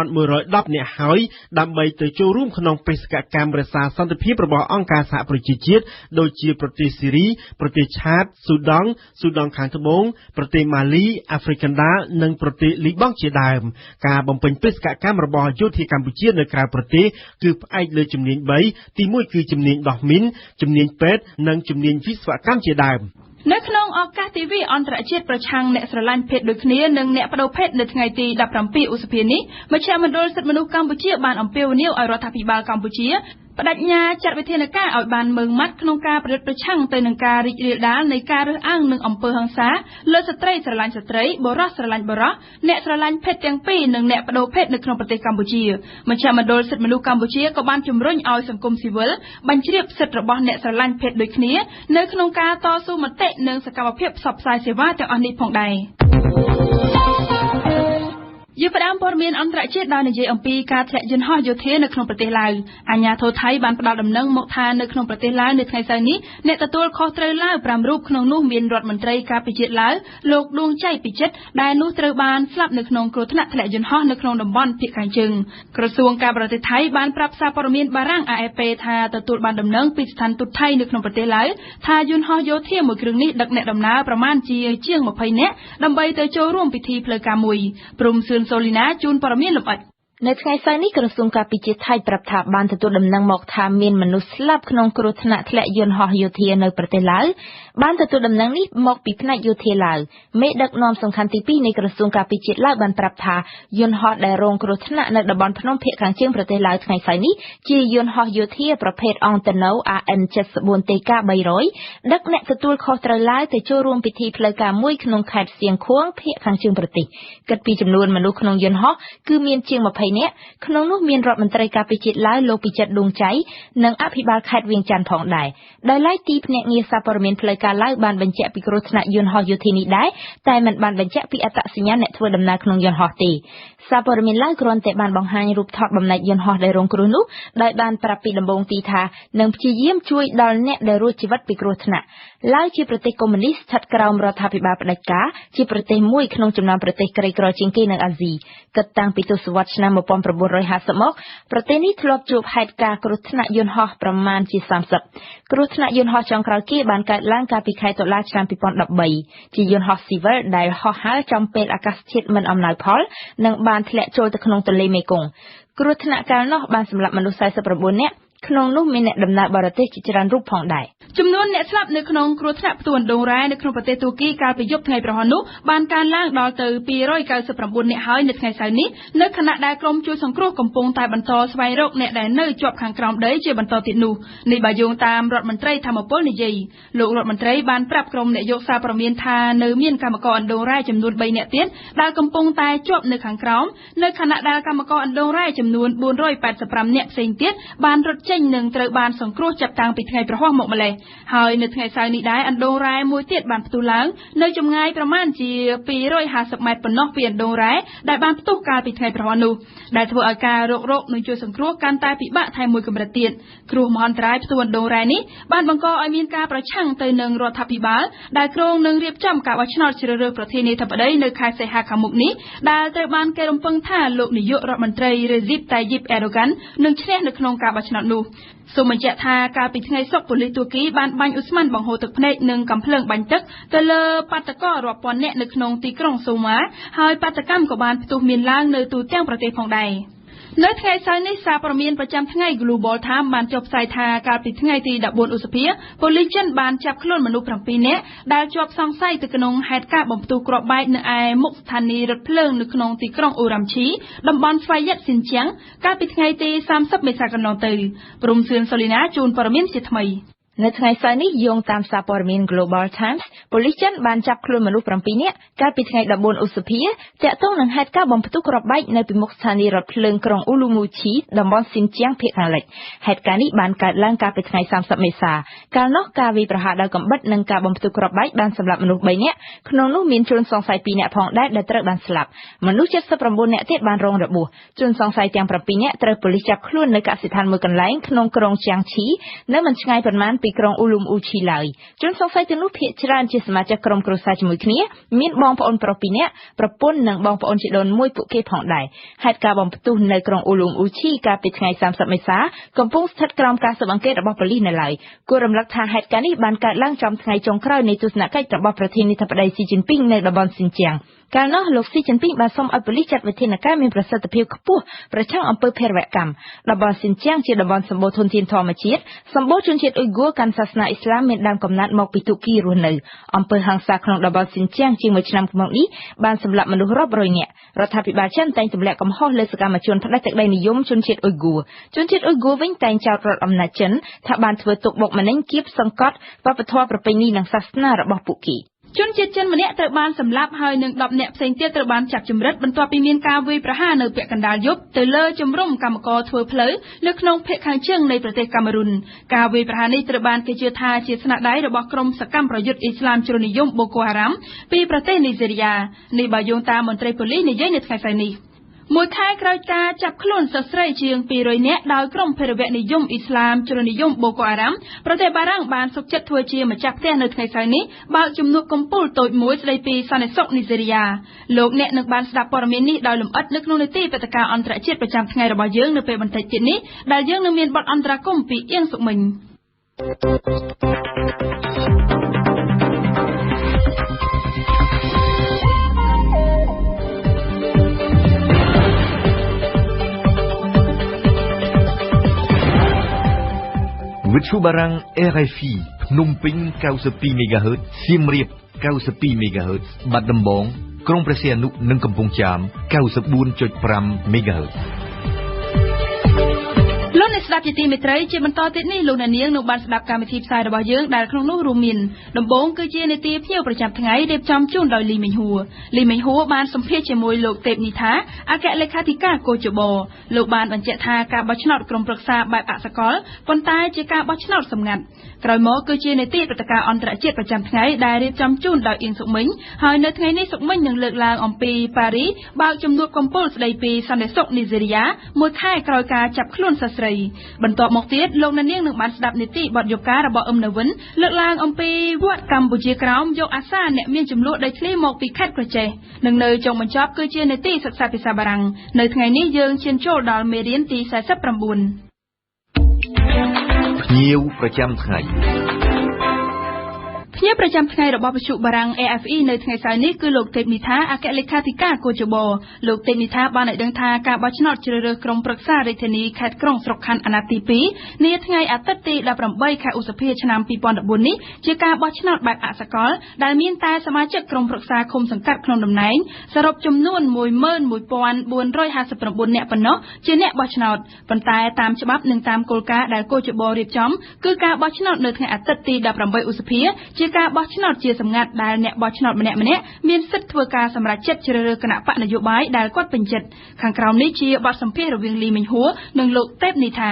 2110នាក់ហើយដើម្បីទៅចូលរួមក្នុងបេសកកម្មរក្សាសន្តិភាពរបស់អង្គការសហប្រជាជាតិដូចជាប្រទេសស៊ីរីប្រទេសឆាតស៊ូដង់ខាងត្បូងប្រទេសម៉ាលីអាហ្វ្រិកកណ្ដាលនិងប្រទេសលីបង់ជាដើមការបំពេញបេសកកម្មរបស់យោធាកម្ពុជានៅក្រៅប្រទេសគឺផ្អែកលើជំនាញ3ទី1គឺជំនាញដោះមីនជំនាញពេទ្យនិងជំនាញវិស្វកម្មជាដើម នៅក្នុងឱកាសទិវាអន្តរជាតិប្រឆាំងអ្នកស្រឡាញ់ភេទដូចគ្នានិងអ្នកបដូរភេទនៅថ្ងៃទី17ឧសភានេះមជ្ឈមណ្ឌលសិទ្ធិមនុស្សកម្ពុជាបានអំពាវនាវឲ្យរដ្ឋាភិបាលកម្ពុជាបដិញ្ញាចាត់វិធានការឲ្យបានម៉ឺងម៉ាត់ក្នុងការប្រយុទ្ធប្រឆាំងទៅនឹងការរីករាលដាលនៃការរើសអើងនិងអំពើហិង្សាលើស្ត្រីស្រឡាញ់ស្ត្រីបុរសស្រឡាញ់បុរសអ្នកស្រឡាញ់ភេទទាំងពីរនិងអ្នកបដូរភេទនៅក្នុងប្រទេសកម្ពុជាមជ្ឈមណ្ឌលសិទ្ធិមនុស្សកម្ពុជាក៏បានជំរុញឲ្យសង្គមស៊ីវិលបញ្ជ្រាបសិទ្ធិរបស់អ្នកស្រឡាញ់ភេទដូចគ្នានៅក្នុងការតស៊ូមតិនិងសកម្មភាពផ្សព្វផ្សាយសេវាទាំងអស់នេះផងដែរជាផ្ដើមព័ត៌មានអន្តរជាតិដោយនិយាយអំពីការធ្លាក់យន្តហោះយោធានៅក្នុងប្រទេសឡាវអាជ្ញាធរថៃបានផ្ដល់ដំណឹងមកថានៅក្នុងប្រទេសឡាវនៅថ្ងៃសៅរ៍នេះអ្នកទទួលខុសត្រូវឡាវ5រូបក្នុងនោះមានរដ្ឋមន្ត្រីការពារជាតិឡាវលោកដួងច័យពិចិត្រដែលនោះត្រូវបានស្លាប់នៅក្នុងគ្រោះថ្នាក់ធ្លាក់យន្តហោះនៅក្នុងតំបន់ភាគខាងជើងក្រសួងការបរទេសថៃបានប្រាប់សារព័ត៌មានបារាំង AFP ថាទទួលបានដំណឹងពីស្ថានទូតថៃនៅក្នុងប្រទេសឡាវថាយន្តហោះយោធាមួយគ្រឿងនេះដឹកអ្នកដំណើរប្រមាណជាង20នាក់ដើម្បីទៅចូលរួមពិធីផ្លូវការមួយព្រំសឿនសូលីណាជូនព័ត៌មានលម្អិតនៅថ្ងៃសៅរ៍នេះក្រសួងការពារជាតិថៃប្រាប់ថាបានទទួលដំណឹងមកថាមានមនុស្សស្លាប់ក្នុងគ្រោះថ្នាក់ធ្លាក់យន្តហោះយោធានៅប្រទេសឡាវបានទទួលដំណឹងនេះមកពីផ្នែកយោធាឡាវមេដឹកនាំសំខាន់ទី2នៃក្រសួងការពារជាតិឡាវបានប្រាប់ថាយន្តហោះដែលរងគ្រោះថ្នាក់នៅតំបន់ភ្នំភាគខាងជើងប្រទេសឡាវថ្ងៃសៅរ៍នេះជាយន្តហោះយោធាប្រភេទអង់តណូ AN74TK 300ដឹកអ្នកទទួលខុសត្រូវឡាវទៅចូលរួមពិធីផ្លូវការមួយក្នុងខេត្តសៀងខួងភាគខាងជើងប្រទេសគិតពីចំនួនមនុស្សក្នុងយន្តហោះគឺមានជាង20នាក់ក្នុងនោះមានរដ្ឋមន្ត្រីការពារជាតិឡាវលោកពិចិត្រដួងច័យនិងអភិបាលខេត្តវៀងច័ន្ទផងដែរដោយឡែកទីភ្នាក់ងារសារព័ត៌មានផ្លូវការឡាវបានបញ្ជាក់ពីគ្រោះថ្នាក់យន្តហោះយោធានេះដែរតែមិនបានបញ្ជាក់ពីអត្តសញ្ញាណអ្នកធ្វើដំណើរក្នុងយន្តហោះទេសារព័ត៌មានឡាវគ្រាន់តែបានបង្ហាញរូបថតបំណែកយន្តហោះដែលរងគ្រោះនោះដោយបានប្រាប់ពីដំបូងទីថានឹងព្យាយាមជួយដល់អ្នកដែលរស់ជីវិតពីគ្រោះថ្នាក់ឡាវជាប្រទេសកុម្មុយនីសស្ថិតក្រោមរដ្ឋាភិបាលផ្ដាច់ការជាប្រទេសមួយក្នុងចំណោមប្រទេសក្រីក្រជាងគេនៅអាស៊ីគិតតាំងពីទសវត្សរ៍ឆ្នាំ1950មកប្រទេសនេះធ្លាប់ជួបហេតុការណ៍គ្រោះថ្នាក់យន្តហោះប្រមាណជា30គ្រោះថ្នាក់យន្តហោះចុងក្រោយគេបានកើតឡើងកាលពីខែតុលាឆ្នាំ2013ជាយន្តហោះស៊ីវិលដែលហោះហើរចំពេលអាកាសធាតុមិនអំណោយផលនិងបានធ្លាក់ចូលទៅក្នុងទន្លេមេគង្គគ្រោះថ្នាក់កាលនោះបានសម្លាប់មនុស្ស49នាក់ក្នុងនោះមានអ្នកដំណើរបរទេសជាច្រើនរូបផងដែរចំនួនអ្នកស្លាប់នៅក្នុងគ្រោះថ្នាក់ផ្ទួនដូងរ៉ែនៅក្នុងប្រទេសទូគីកាលពីយប់ថ្ងៃប្រហោះនោះបានកើនឡើងដល់ទៅ299នាក់ហើយនៅថ្ងៃសៅរ៍នេះនៅខណៈដែលក្រុមជួយសង្គ្រោះកំពុងតែបន្តស្វែងរកអ្នកដែលនៅជាប់ខាងក្រោមដីជាបន្តទៀតនោះនេះបើយោងតាមរដ្ឋមន្ត្រីធម្មពលនិយាយលោករដ្ឋមន្ត្រីបានប្រាប់ក្រុមអ្នកយកសារព័ត៌មានថានៅមានកម្មករឥណ្ឌូរ៉ែចំនួន3នាក់ទៀតដែលកំពុងតែជាប់នៅខាងក្រោមនៅខណៈដែលកម្មករឥណ្ឌូរ៉ែចំនួន485នាក់ផ្សេងទៀតបានរត់ចេញនឹងត្រូវបានសង្គ្រោះចាប់តាំងពីថ្ងៃប្រហោះមកម្លេះហើយនៅថ្ងៃសៅរ៍នេះដែរឥណ្ឌូរ៉ែមួយទៀតបានផ្ទុះឡើងនៅចម្ងាយប្រមាណជា250ម៉ែត្រប៉ុណ្ណោះពីឥណ្ឌូរ៉ែដែលបានផ្ទុះកាលពីថ្ងៃប្រហោះនោះដែលធ្វើឲ្យការរកនិងជួយសង្គ្រោះកាន់តែពិបាកថែមមួយកម្រិតទៀតគ្រោះមហន្តរាយផ្ទុះឥណ្ឌូរ៉ែនេះបានបង្កឲ្យមានការប្រឆាំងទៅនឹងរដ្ឋាភិបាលដែលគ្រោងនឹងរៀបចំការបោះឆ្នោតជ្រើសរើសប្រធានាធិបតីនៅខែសីហាខាងមុខនេះដែលត្រូវបានគេរំពឹងថាលោកនាយករដ្ឋមន្ត្រី Recep Tayyip Erdogan នឹងឈ្នះនៅក្នុងការបោះឆ្នោតនោះសូមបញ្ជាក់ថាកាលពីថ្ងៃសុក្រប៉ូលីសទូគីបានបាញ់ឧស្ម័នបង្ហូរទឹកភ្នែកនិងកាំភ្លើងបាញ់ទឹកទៅលើបាតុកររាប់ពាន់នាក់នៅក្នុងទីក្រុងសូម៉ាហើយបាតុកម្មក៏បានផ្ទុះមានឡើងនៅទូទាំងប្រទេសផងដែរនៅថ្ងៃសៅរ៍នេះសារព័ត៌មានប្រចាំថ្ងៃ Global Times បានចុះផ្សាយថាកាលពីថ្ងៃទី14ឧសភាប៉ូលីសចិនបានចាប់ខ្លួនមនុស្ស7នាក់ដែលជាប់សង្ស័យទៅក្នុងហេតុការណ៍បំផ្ទុះគ្រាប់បែកនៅឯមុខស្ថានីយ៍រថភ្លើងនៅក្នុងទីក្រុងអូរ៉ាំឈីតំបន់ស្វយ័តស៊ីនជៀងកាលពីថ្ងៃទី30មេសាកន្លងទៅព្រំសឿនសូលីណាជូនព័ត៌មានជាថ្មីនៅថ្ងៃសៅរ៍នេះយោងតាមសារព័ត៌មាន Global Times ប៉ូលីសចិនបានចាប់ខ្លួនមនុស្ស7នាក់កាលពីថ្ងៃ14ឧសភាទាក់ទងនឹងហេតុការណ៍បំផ្ទុះគ្រាប់បែកនៅពីមុខស្ថានីយ៍រថភ្លើងក្រុងអ៊ូលូមូឈីតំបន់ស៊ីនជៀងភាគខាងលិចហេតុការណ៍នេះបានកើតឡើងកាលពីថ្ងៃ30មេសាកាលនោះការវាយប្រហារដោយកាំបិតនិងការបំផ្ទុះគ្រាប់បែកបានសម្លាប់មនុស្ស3នាក់ក្នុងនោះមានជនសង្ស័យ2នាក់ផងដែរដែលត្រូវបានស្លាប់មនុស្ស79នាក់ទៀតបានរងរបួសជនសង្ស័យទាំង7នាក់ត្រូវប៉ូលីសចាប់ខ្លួននៅកសិដ្ឋានមួយកន្លែងក្នុងក្រុងជៀងឈីនៅមិនឆ្ងាយប៉ុន្មានពីក្រុងអ៊ូលូមអ៊ូឈីឡើយជនសង្ស័យទាំងនោះភាគច្រើនជាសមាជិកក្រុមគ្រួសារជាមួយគ្នាមានបងប្អូនប្រុស2នាក់ប្រពន្ធនិងបងប្អូនជីដូនមួយពួកគេផងដែរហេតុការណ៍បំផ្ទុះនៅក្រុងអ៊ូលូមអ៊ូឈីកាលពីថ្ងៃ30មេសាកំពុងស្ថិតក្រោមការស៊ើបអង្កេតរបស់ប៉ូលីសនៅឡើយគួររំលឹកថាហេតុការណ៍នេះបានកើតឡើងចំថ្ងៃចុងក្រោយនៃទស្សនកិច្ចរបស់ប្រធានាធិបតីស៊ីជីនពីងនៅតំបន់ស៊ីនជៀង កាលនោះលោកស៊ីជីនពីងបានសូមឲ្យប៉ូលីសចាត់វិធានការមានប្រសិទ្ធភាពខ្ពស់ប្រឆាំងអំពើភេរវកម្មតំបន់ស៊ីនជៀងជាតំបន់សម្បូរធនធានធម្មជាតិសម្បូរជនជាតិអ៊ុយហ្គូកាន់សាសនាអ៊ីស្លាមមានដើមកំណើតមកពីទូគីរស់នៅអំពើហិង្សាក្នុងតំបន់ស៊ីនជៀងជាង1ឆ្នាំមកនេះបានសម្លាប់មនុស្សរាប់រយនាក់រដ្ឋាភិបាលចិនតែងទម្លាក់កំហុសលើសកម្មជនផ្ដាច់ទឹកដីនិយមជនជាតិអ៊ុយហ្គូជនជាតិអ៊ុយហ្គូវិញតែងចោទរដ្ឋអំណាចចិនថាបានធ្វើទុកបុកម្នេញគៀបសង្កត់វប្បធម៌ប្រពៃណីនិងសាសនារបស់ពួកគេជនជាតិចិនម្នាក់ត្រូវបានសម្លាប់ហើយនឹង10នាក់ផ្សេងទៀតត្រូវបានចាប់ជំរិតបន្ទាប់ពីមានការវាយប្រហារនៅពាក់កណ្ដាលយប់ទៅលើជំរំកម្មករធ្វើផ្លូវនៅក្នុងភូមិខាងជើងនៃប្រទេសកាមេរុនការវាយប្រហារនេះត្រូវបានគេជឿថាជាស្នាដៃរបស់ក្រុមសកម្មប្រយុទ្ធអ៊ីស្លាមជ្រុលនិយមបូកូហារ៉ាំពីប្រទេសនីហ្សេរីយ៉ានេះបើយោងតាមមន្ត្រីប៉ូលីសនិយាយនៅថ្ងៃស្អែកនេះមួយខែក្រោយការចាប់ខ្លួនសិស្សស្រីជាង200នាក់ដោយក្រុមភេរវនិយមអ៊ីស្លាមជ្រុលនិយមបូកូហារ៉ាំប្រទេសបារាំងបានសុខចិត្តធ្វើជាម្ចាស់ផ្ទះនៅថ្ងៃស្អែកនេះបើកជំនួបកំពូលតូចមួយស្ដីពីសន្តិសុខនីហ្សេរីយ៉ាលោកអ្នកនឹងបានស្ដាប់ព័ត៌មាននេះដោយលម្អិតនៅក្នុងនីតិព្រឹត្តិការណ៍អន្តរជាតិប្រចាំថ្ងៃរបស់យើងនៅពេលបន្តិចទៀតនេះដែលយើងនឹងមានបទអន្តរាគមន៍ពីអៀងសុមិញវិទ្យុបារាំង RFI ភ្នំពេញ92 MHz សៀមរាប92 MHz បាត់ដំបងក្រុងព្រះសីហនុនិងកំពង់ចាម 94.5 MHzលោកអ្នកស្ដាប់ជាទីមេត្រីជាបន្តទៀតនេះលោកអ្នកនាងនឹងបានស្ដាប់កម្មវិធីផ្សាយរបស់យើងដែលក្នុងនោះរួមមានដំបូងគឺជានីតិភ្ញៀវប្រចាំថ្ងៃរៀបចំជូនដោយលីមិញហួរបានសម្ភាសជាមួយលោកទេពនីថាអគ្គលេខាធិការកោជបលោកបានបញ្ជាក់ថាការបោះឆ្នោតក្រុមប្រឹក្សាបែបអសកលប៉ុន្តែជាការបោះឆ្នោតសម្ងាត់ក្រោយមកគឺជានីតិព្រឹត្តិការណ៍អន្តរជាតិប្រចាំថ្ងៃដែលរៀបចំជូនដោយអៀងសុមិញហើយនៅថ្ងៃនេះសុមិញនឹងលើកឡើងអំពីប៉ារីបើកជំនួបកំពូលស្ដីពីសន្តិសុខនីហ្សេរីយ៉ាមួយខែក្រោយការចាប់ខ្លួនសិស្សស្រីបន្ទាប់មកទៀតលោកអ្នកនាងនឹងបានស្ដាប់នីតិបទយការបស់អឹមណវិនលើកឡើងអំពីវត្តកម្ពុជាក្រោមយកអាសាអ្នកមានចំនួនដីធ្លីមកពីខេត្តក្រចេះនិងនៅចុងបញ្ចប់គឺជានីតិសិក្សាភាសាបារាំងនៅថ្ងៃនេះយើងឈានចូលដល់មេរៀនទី49ភ្ញៀវប្រចាំថ្ងៃភ្ញៀវប្រចាំថ្ងៃរបស់វិទ្យុបារាំង AFE នៅថ្ងៃស្អែកនេះគឺលោកទេពនីថាអគ្គលេខាធិការកោជបលោកទេពនីថាបានឲ្យដឹងថាការបោះឆ្នោតជ្រើសរើសក្រុមប្រឹក្សារាជធានីខេត្តក្រុងស្រុកខណ្ឌអាណត្តិទី2នាថ្ងៃអាទិត្យទី18ខែឧសភាឆ្នាំ2014នេះជាការបោះឆ្នោតបែបអសកលដែលមានតែសមាជិកក្រុមប្រឹក្សាឃុំសង្កាត់ក្នុងតំណែងសរុបចំនួន 11459 នាក់ប៉ុណ្ណោះជាអ្នកបោះឆ្នោតប៉ុន្តែតាមច្បាប់និងតាមគោលការណ៍ដែលកោជបរៀបចំគឺការបោះឆ្នោតនៅថ្ងៃអាទិត្យទី18ឧសភាជាការបោះឆ្នោតជាសម្ងាត់ដែលអ្នកបោះឆ្នោតម្នាក់ៗមានសិទ្ធិធ្វើការសម្រេចចិត្តជ្រើសរើសគណៈបកនយោបាយដែលគាត់ពេញចិត្តខាងក្រោមនេះជាបទសម្ភាសន៍រវាងលីមិញហួរនិងលោកទេពនីថា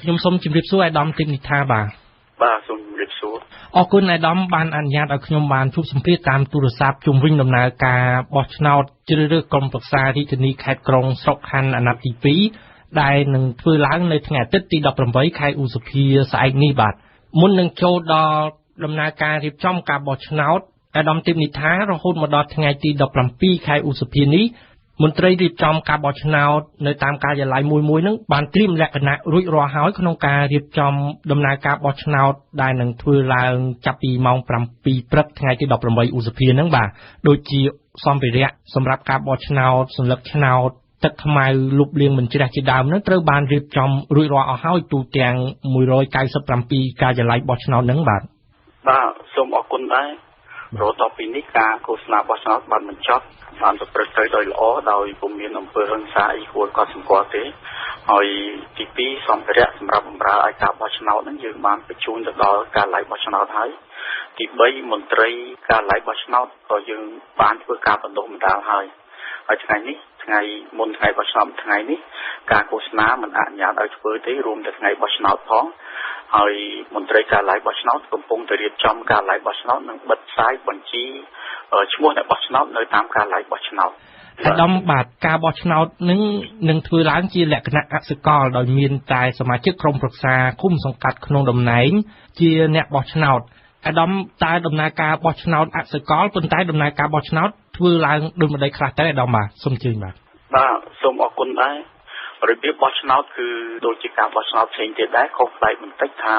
ខ្ញុំសូមជម្រាបសួរអាដាមទេពនីថាបាទសូមជម្រាបសួរអរគុណអាដាមបានអនុញ្ញាតឲ្យខ្ញុំបានជួបសម្ភាសន៍តាមទូរស័ព្ទជុំវិញដំណើរការបោះឆ្នោតជ្រើសរើសក្រុមប្រឹក្សារាជធានីខេត្តក្រុងស្រុកខណ្ឌអាណត្តិទី2ដែលនឹងធ្វើឡើងនៅថ្ងៃអាទិត្យទី18ខែឧសភាស្អែកនេះបាទមុននឹងចូលដល់ដំណើរការរៀបចំការបោះឆ្នោតអាដាមទេពនីថារហូតមកដល់ថ្ងៃទី17ខែឧសភានេះមន្ត្រីរៀបចំការបោះឆ្នោតនៅតាមការិយាល័យមួយនឹងបានត្រៀមលក្ខណៈរួចរាល់ហើយក្នុងការរៀបចំដំណើរការបោះឆ្នោតដែលនឹងធ្វើឡើងចាប់ពីម៉ោង7ព្រឹកថ្ងៃទី18ឧសភាហ្នឹងបាទដូចជាសម្ភារៈសម្រាប់ការបោះឆ្នោតសញ្ញាឆ្នោតទឹកខ្មៅលុបលាងមិនជ្រះជាដើមហ្នឹងត្រូវបានរៀបចំរួចរាល់អស់ហើយទូទាំង197ការិយាល័យបោះឆ្នោតហ្នឹងបាទសូមអរគុណដែររហូតដល់ពេលនេះការឃោសនាបោះឆ្នោតបានបញ្ចប់បានប្រព្រឹត្តទៅដោយល្អដោយពុំមានអំពើហិង្សាអីគួរកត់សម្គាល់ទេហើយទី2សម្ភារៈសម្រាប់បម្រើឲ្យការបោះឆ្នោតហ្នឹងយើងបានបញ្ជូនទៅដល់ការិយាល័យបោះឆ្នោតហើយទី3មន្ត្រីការិយាល័យបោះឆ្នោតក៏យើងបានធ្វើការបណ្ដុះបណ្ដាលហើយថ្ងៃនេះថ្ងៃមុនថ្ងៃបោះឆ្នោតថ្ងៃនេះការឃោសនាមិនអនុញ្ញាតឲ្យធ្វើទេរួមទាំងថ្ងៃបោះឆ្នោតផងហើយមន្ត្រីការិយាល័យបោះឆ្នោតកំពុងតែរៀបចំការិយាល័យបោះឆ្នោតនិងបិទផ្សាយបញ្ជីឈ្មោះអ្នកបោះឆ្នោតនៅតាមការិយាល័យបោះឆ្នោតអាដាមបាទការបោះឆ្នោតនឹងធ្វើឡើងជាលក្ខណៈអសកលដោយមានតែសមាជិកក្រុមប្រឹក្សាឃុំសង្កាត់ក្នុងតំណែងជាអ្នកបោះឆ្នោតអាដាមតែដំណើរការបោះឆ្នោតអសកលប៉ុន្តែដំណើរការបោះឆ្នោតធ្វើឡើងដោយម្ដេចខ្លះទៅអាដាមបាទសូមជឿបាទសូមអរគុណដែររបៀបបោះឆ្នោតគឺដូចជាការបោះឆ្នោតផ្សេងទៀតដែរខុសប្លែកបន្តិចថា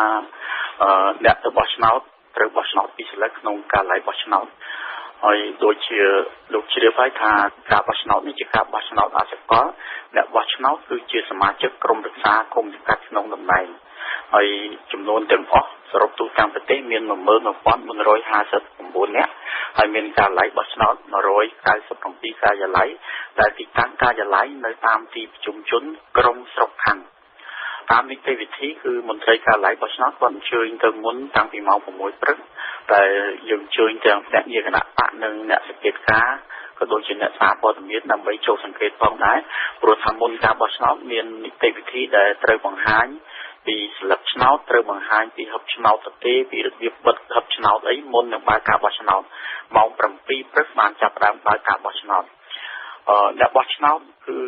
អ្នកទៅបោះឆ្នោតត្រូវបោះឆ្នោតពីរស្លឹកក្នុងការិយាល័យបោះឆ្នោត ហើយដូចជាលោកជ្រាបហើយថាការបោះឆ្នោតនេះជាការបោះឆ្នោតអសកលអ្នកបោះឆ្នោតគឺជាសមាជិកក្រុមប្រឹក្សាគុំសង្កាត់ក្នុងតំណែងហើយចំនួនទាំងអស់សរុបទូទាំងប្រទេសមាន 11459 នាក់ហើយមានការិយាល័យបោះឆ្នោត 197 ការិយាល័យដែលទីតាំងការិយាល័យនៅតាមទីប្រជុំជនក្រុងស្រុកខណ្ឌតាមនីតិវិធីគឺមន្ត្រីការិយាល័យបោះឆ្នោតគាត់អញ្ជើញទៅមុនតាំងពីម៉ោង 6 ព្រឹកតែយើងអញ្ជើញទាំងអ្នកនាយគណៈបកនិងអ្នកសង្កេតការណ៍ក៏ដូចជាអ្នកសារព័ត៌មានដើម្បីចូលសង្កេតផងដែរព្រោះថាមុនការបោះឆ្នោតមាននីតិវិធីដែលត្រូវបង្ហាញពីស្លឹកឆ្នោតត្រូវបង្ហាញពីហឹបឆ្នោតទៅទេពីរបៀបបិទហឹបឆ្នោតអីមុននឹងបើកការបោះឆ្នោតម៉ោង 7 ព្រឹកបានចាប់ផ្ដើមបើកការបោះឆ្នោតអ្នកបោះឆ្នោតគឺ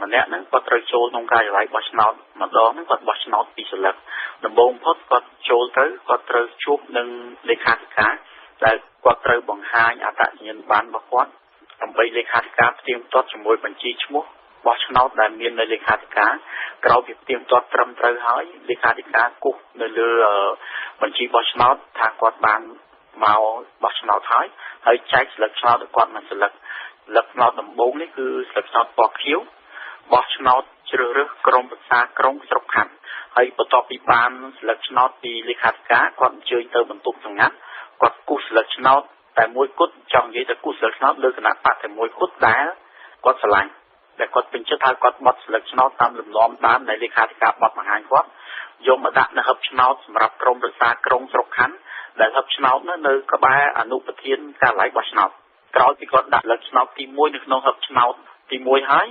ម្នាក់ហ្នឹងគាត់ត្រូវចូលក្នុងការិយាល័យបោះឆ្នោតម្ដងហ្នឹងគាត់បោះឆ្នោតពីស្លឹកដំបូងផុតគាត់ចូលទៅគាត់ត្រូវជួបនឹងលេខាធិការដែលគាត់ត្រូវបង្ហាញអត្តសញ្ញាណប័ណ្ណរបស់គាត់ដើម្បីលេខាធិការផ្ទៀងផ្ទាត់ជាមួយបញ្ជីឈ្មោះបោះឆ្នោតដែលមាននៅលេខាធិការក្រោយពីផ្ទៀងផ្ទាត់ត្រឹមត្រូវហើយលេខាធិការគូសនៅលើបញ្ជីបោះឆ្នោតថាគាត់បានមកបោះឆ្នោតហើយចែកស្លឹកឆ្នោតឲ្យគាត់មួយស្លឹកឆ្នោតដំបូងនេះគឺស្លឹកឆ្នោតពណ៌ខៀវបោះឆ្នោតជ្រើសរើសក្រុមប្រឹក្សាក្រុងស្រុកខណ្ឌហើយបន្ទាប់ពីបានស្លឹកឆ្នោតពីលេខាធិការគាត់អញ្ជើញទៅបន្ទប់សម្ងាត់គាត់គូសស្លឹកឆ្នោតតែមួយគត់ចង់និយាយទៅគូសស្លឹកឆ្នោតលើគណៈបកតែមួយគត់ដែលគាត់ស្រឡាញ់ដែលគាត់ពេញចិត្តហើយគាត់បត់ស្លឹកឆ្នោតតាមលំនាំដើមដែលលេខាធិការបត់បង្ហាញគាត់យកមកដាក់នៅហឹបឆ្នោតសម្រាប់ក្រុមប្រឹក្សាក្រុងស្រុកខណ្ឌដែលហឹបឆ្នោតនៅក្បែរអនុប្រធានការិយាល័យបោះឆ្នោតក្រោយពីគាត់ដាក់ស្លឹកឆ្នោតទី1នៅក្នុងហឹបឆ្នោតទី1ហើយ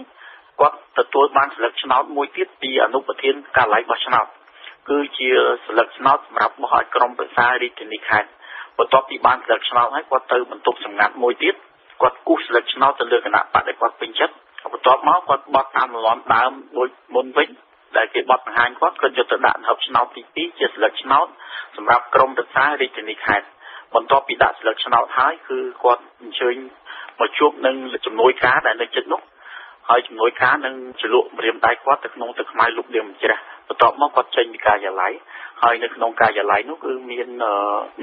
គាត់ទទួលបានស្លឹកឆ្នោតមួយទៀតពីអនុប្រធានការិយាល័យបោះឆ្នោតគឺជាស្លឹកឆ្នោតសម្រាប់បោះឲ្យក្រុមប្រឹក្សារាជធានីខេត្តបន្ទាប់ពីបានស្លឹកឆ្នោតហើយគាត់ទៅបន្ទប់សម្ងាត់មួយទៀតគាត់គូសស្លឹកឆ្នោតទៅលើគណៈបកដែលគាត់ពេញចិត្តបន្ទាប់មកគាត់បត់តាមលំនាំដើមដូចមុនវិញដែលគេបត់បង្ហាញគាត់យកទៅដាក់ហឹបឆ្នោតទី2ជាស្លឹកឆ្នោតសម្រាប់ក្រុមប្រឹក្សារាជធានីខេត្តបន្ទាប់ពីដាក់ស្លឹកឆ្នោតហើយគឺគាត់អញ្ជើញមកជួបនឹងជំនួយការដែលនៅជិតនោះហើយជំនួយការនឹងចលក់ម្រាមដៃគាត់ទៅក្នុងទឹកខ្មៅលុបលាងម្ចាស់បន្ទាប់មកគាត់ចេញពីការិយាល័យហើយនៅក្នុងការិយាល័យនោះគឺមាន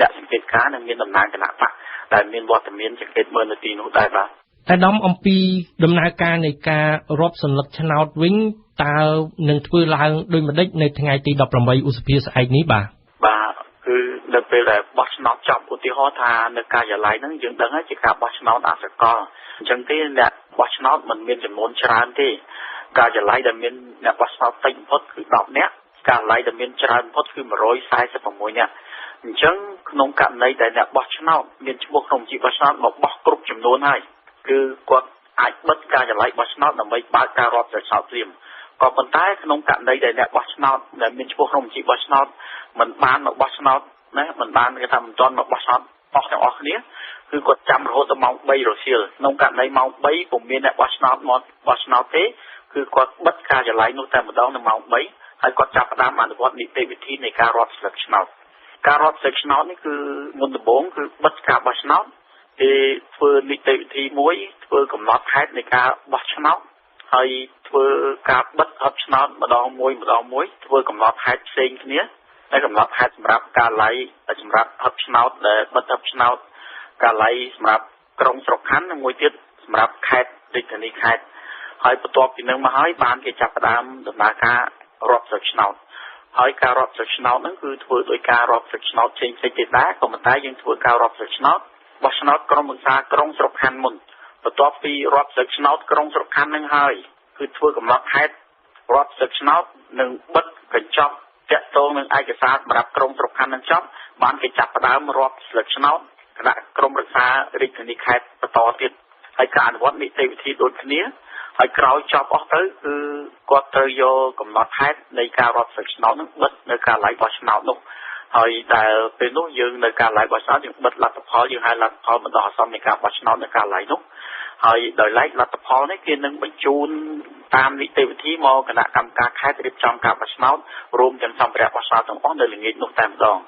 អ្នកសង្កេតការណ៍និងមានតំណាងគណៈបកដែលមានវត្តមានសង្កេតមើលនៅទីនោះដែរបាទអាដាមអំពីដំណើរការនៃការរាប់សន្លឹកឆ្នោតវិញតើនឹងធ្វើឡើងដូចម្តេចនៅថ្ងៃទី18ឧសភាស្អែកនេះបាទគឺនៅពេលដែលបោះឆ្នោតចប់ឧទាហរណ៍ថានៅការិយាល័យហ្នឹងយើងដឹងហើយជាការបោះឆ្នោតអសកលអញ្ចឹងទេអ្នកបោះឆ្នោតមិនមានចំនួនច្រើនទេការិយាល័យដែលមានអ្នកបោះឆ្នោតតិចបំផុតគឺ10នាក់ការិយាល័យដែលមានច្រើនបំផុតគឺ146នាក់អញ្ចឹងក្នុងករណីដែលអ្នកបោះឆ្នោតមានឈ្មោះក្នុងបញ្ជីបោះឆ្នោតមកបោះគ្រប់ចំនួនហើយគឺគាត់អាចបិទការិយាល័យបោះឆ្នោតដើម្បីបើកការរាប់ស្លឹកឆ្នោតព្រាមក៏ប៉ុន្តែក្នុងករណីដែលអ្នកបោះឆ្នោតដែលមានឈ្មោះក្នុងបញ្ជីបោះឆ្នោតមិនបានមកបោះឆ្នោតណាមិនបានគេថាមិនទាន់មកបោះឆ្នោតអស់ទាំងអស់គ្នាគឺគាត់ចាំរហូតដល់ម៉ោង3រសៀលក្នុងករណីម៉ោង3ពុំមានអ្នកបោះឆ្នោតមកបោះឆ្នោតទេគឺគាត់បិទការិយាល័យនោះតែម្ដងនៅម៉ោង3ហើយគាត់ចាប់ផ្ដើមអនុវត្តនីតិវិធីនៃការរាប់ស្លឹកឆ្នោតការរាប់ស្លឹកឆ្នោតនេះគឺមុនដំបូងគឺបិទការបោះឆ្នោតគេធ្វើនីតិវិធីមួយធ្វើកំណត់ហេតុនៃការបោះឆ្នោតហើយធ្វើការបិទហឹបឆ្នោតម្ដងមួយធ្វើកំណត់ហេតុផ្សេងគ្នាតែកំណត់ហេតុសម្រាប់ការិយាល័យសម្រាប់ហឹបឆ្នោតដែលបិទហឹបឆ្នោតការិយាល័យសម្រាប់ក្រុងស្រុកខណ្ឌនិងមួយទៀតសម្រាប់ខេត្តរាជធានីខេត្តហើយបន្ទាប់ពីនឹងមកហើយបានគេចាប់ផ្ដើមដំណើរការរាប់ស្លឹកឆ្នោតហើយការរាប់ស្លឹកឆ្នោតហ្នឹងគឺធ្វើដោយការរាប់ស្លឹកឆ្នោតផ្សេងៗទៀតដែរក៏ប៉ុន្តែយើងធ្វើការរាប់ស្លឹកឆ្នោតបោះឆ្នោតក្រុមប្រឹក្សាក្រុងស្រុកខណ្ឌមុនបន្ទាប់ពីរាប់ស្លឹកឆ្នោតក្រុងស្រុកខណ្ឌហ្នឹងហើយគឺធ្វើកំណត់ហេតុរាប់ស្លឹកឆ្នោតនិងបិទកញ្ចប់តាក់ទងនឹងឯកសារសម្រាប់ក្រុងស្រុកខណ្ឌនឹងចប់បានគេចាប់ផ្ដើមរាប់ស្លឹកឆ្នោតគណៈក្រុមប្រឹក្សារាជធានីខេត្តបន្តទៀតហើយការអនុវត្តនីតិវិធីដូចគ្នាហើយក្រោយចប់អស់ទៅគឺគាត់ត្រូវយកកំណត់ហេតុនៃការរាប់ស្លឹកឆ្នោតនឹងបិទនៅការិយាល័យបោះឆ្នោតនោះហើយដែលពេលនោះយើងនៅការិយាល័យបោះឆ្នោតយើងបិទលទ្ធផលយើងហៅលទ្ធផលបណ្ដោះអាសន្ននៃការបោះឆ្នោតនៅការិយាល័យនោះហើយដោយឡែកលទ្ធផលនេះគេនឹងបញ្ជូនតាមនីតិវិធីមកគណៈកម្មការខេត្តរៀបចំការបោះឆ្នោតរួមទាំងសម្ភារៈបោះឆ្នោតទាំងអស់នៅល្ងាចនោះតែម្ដង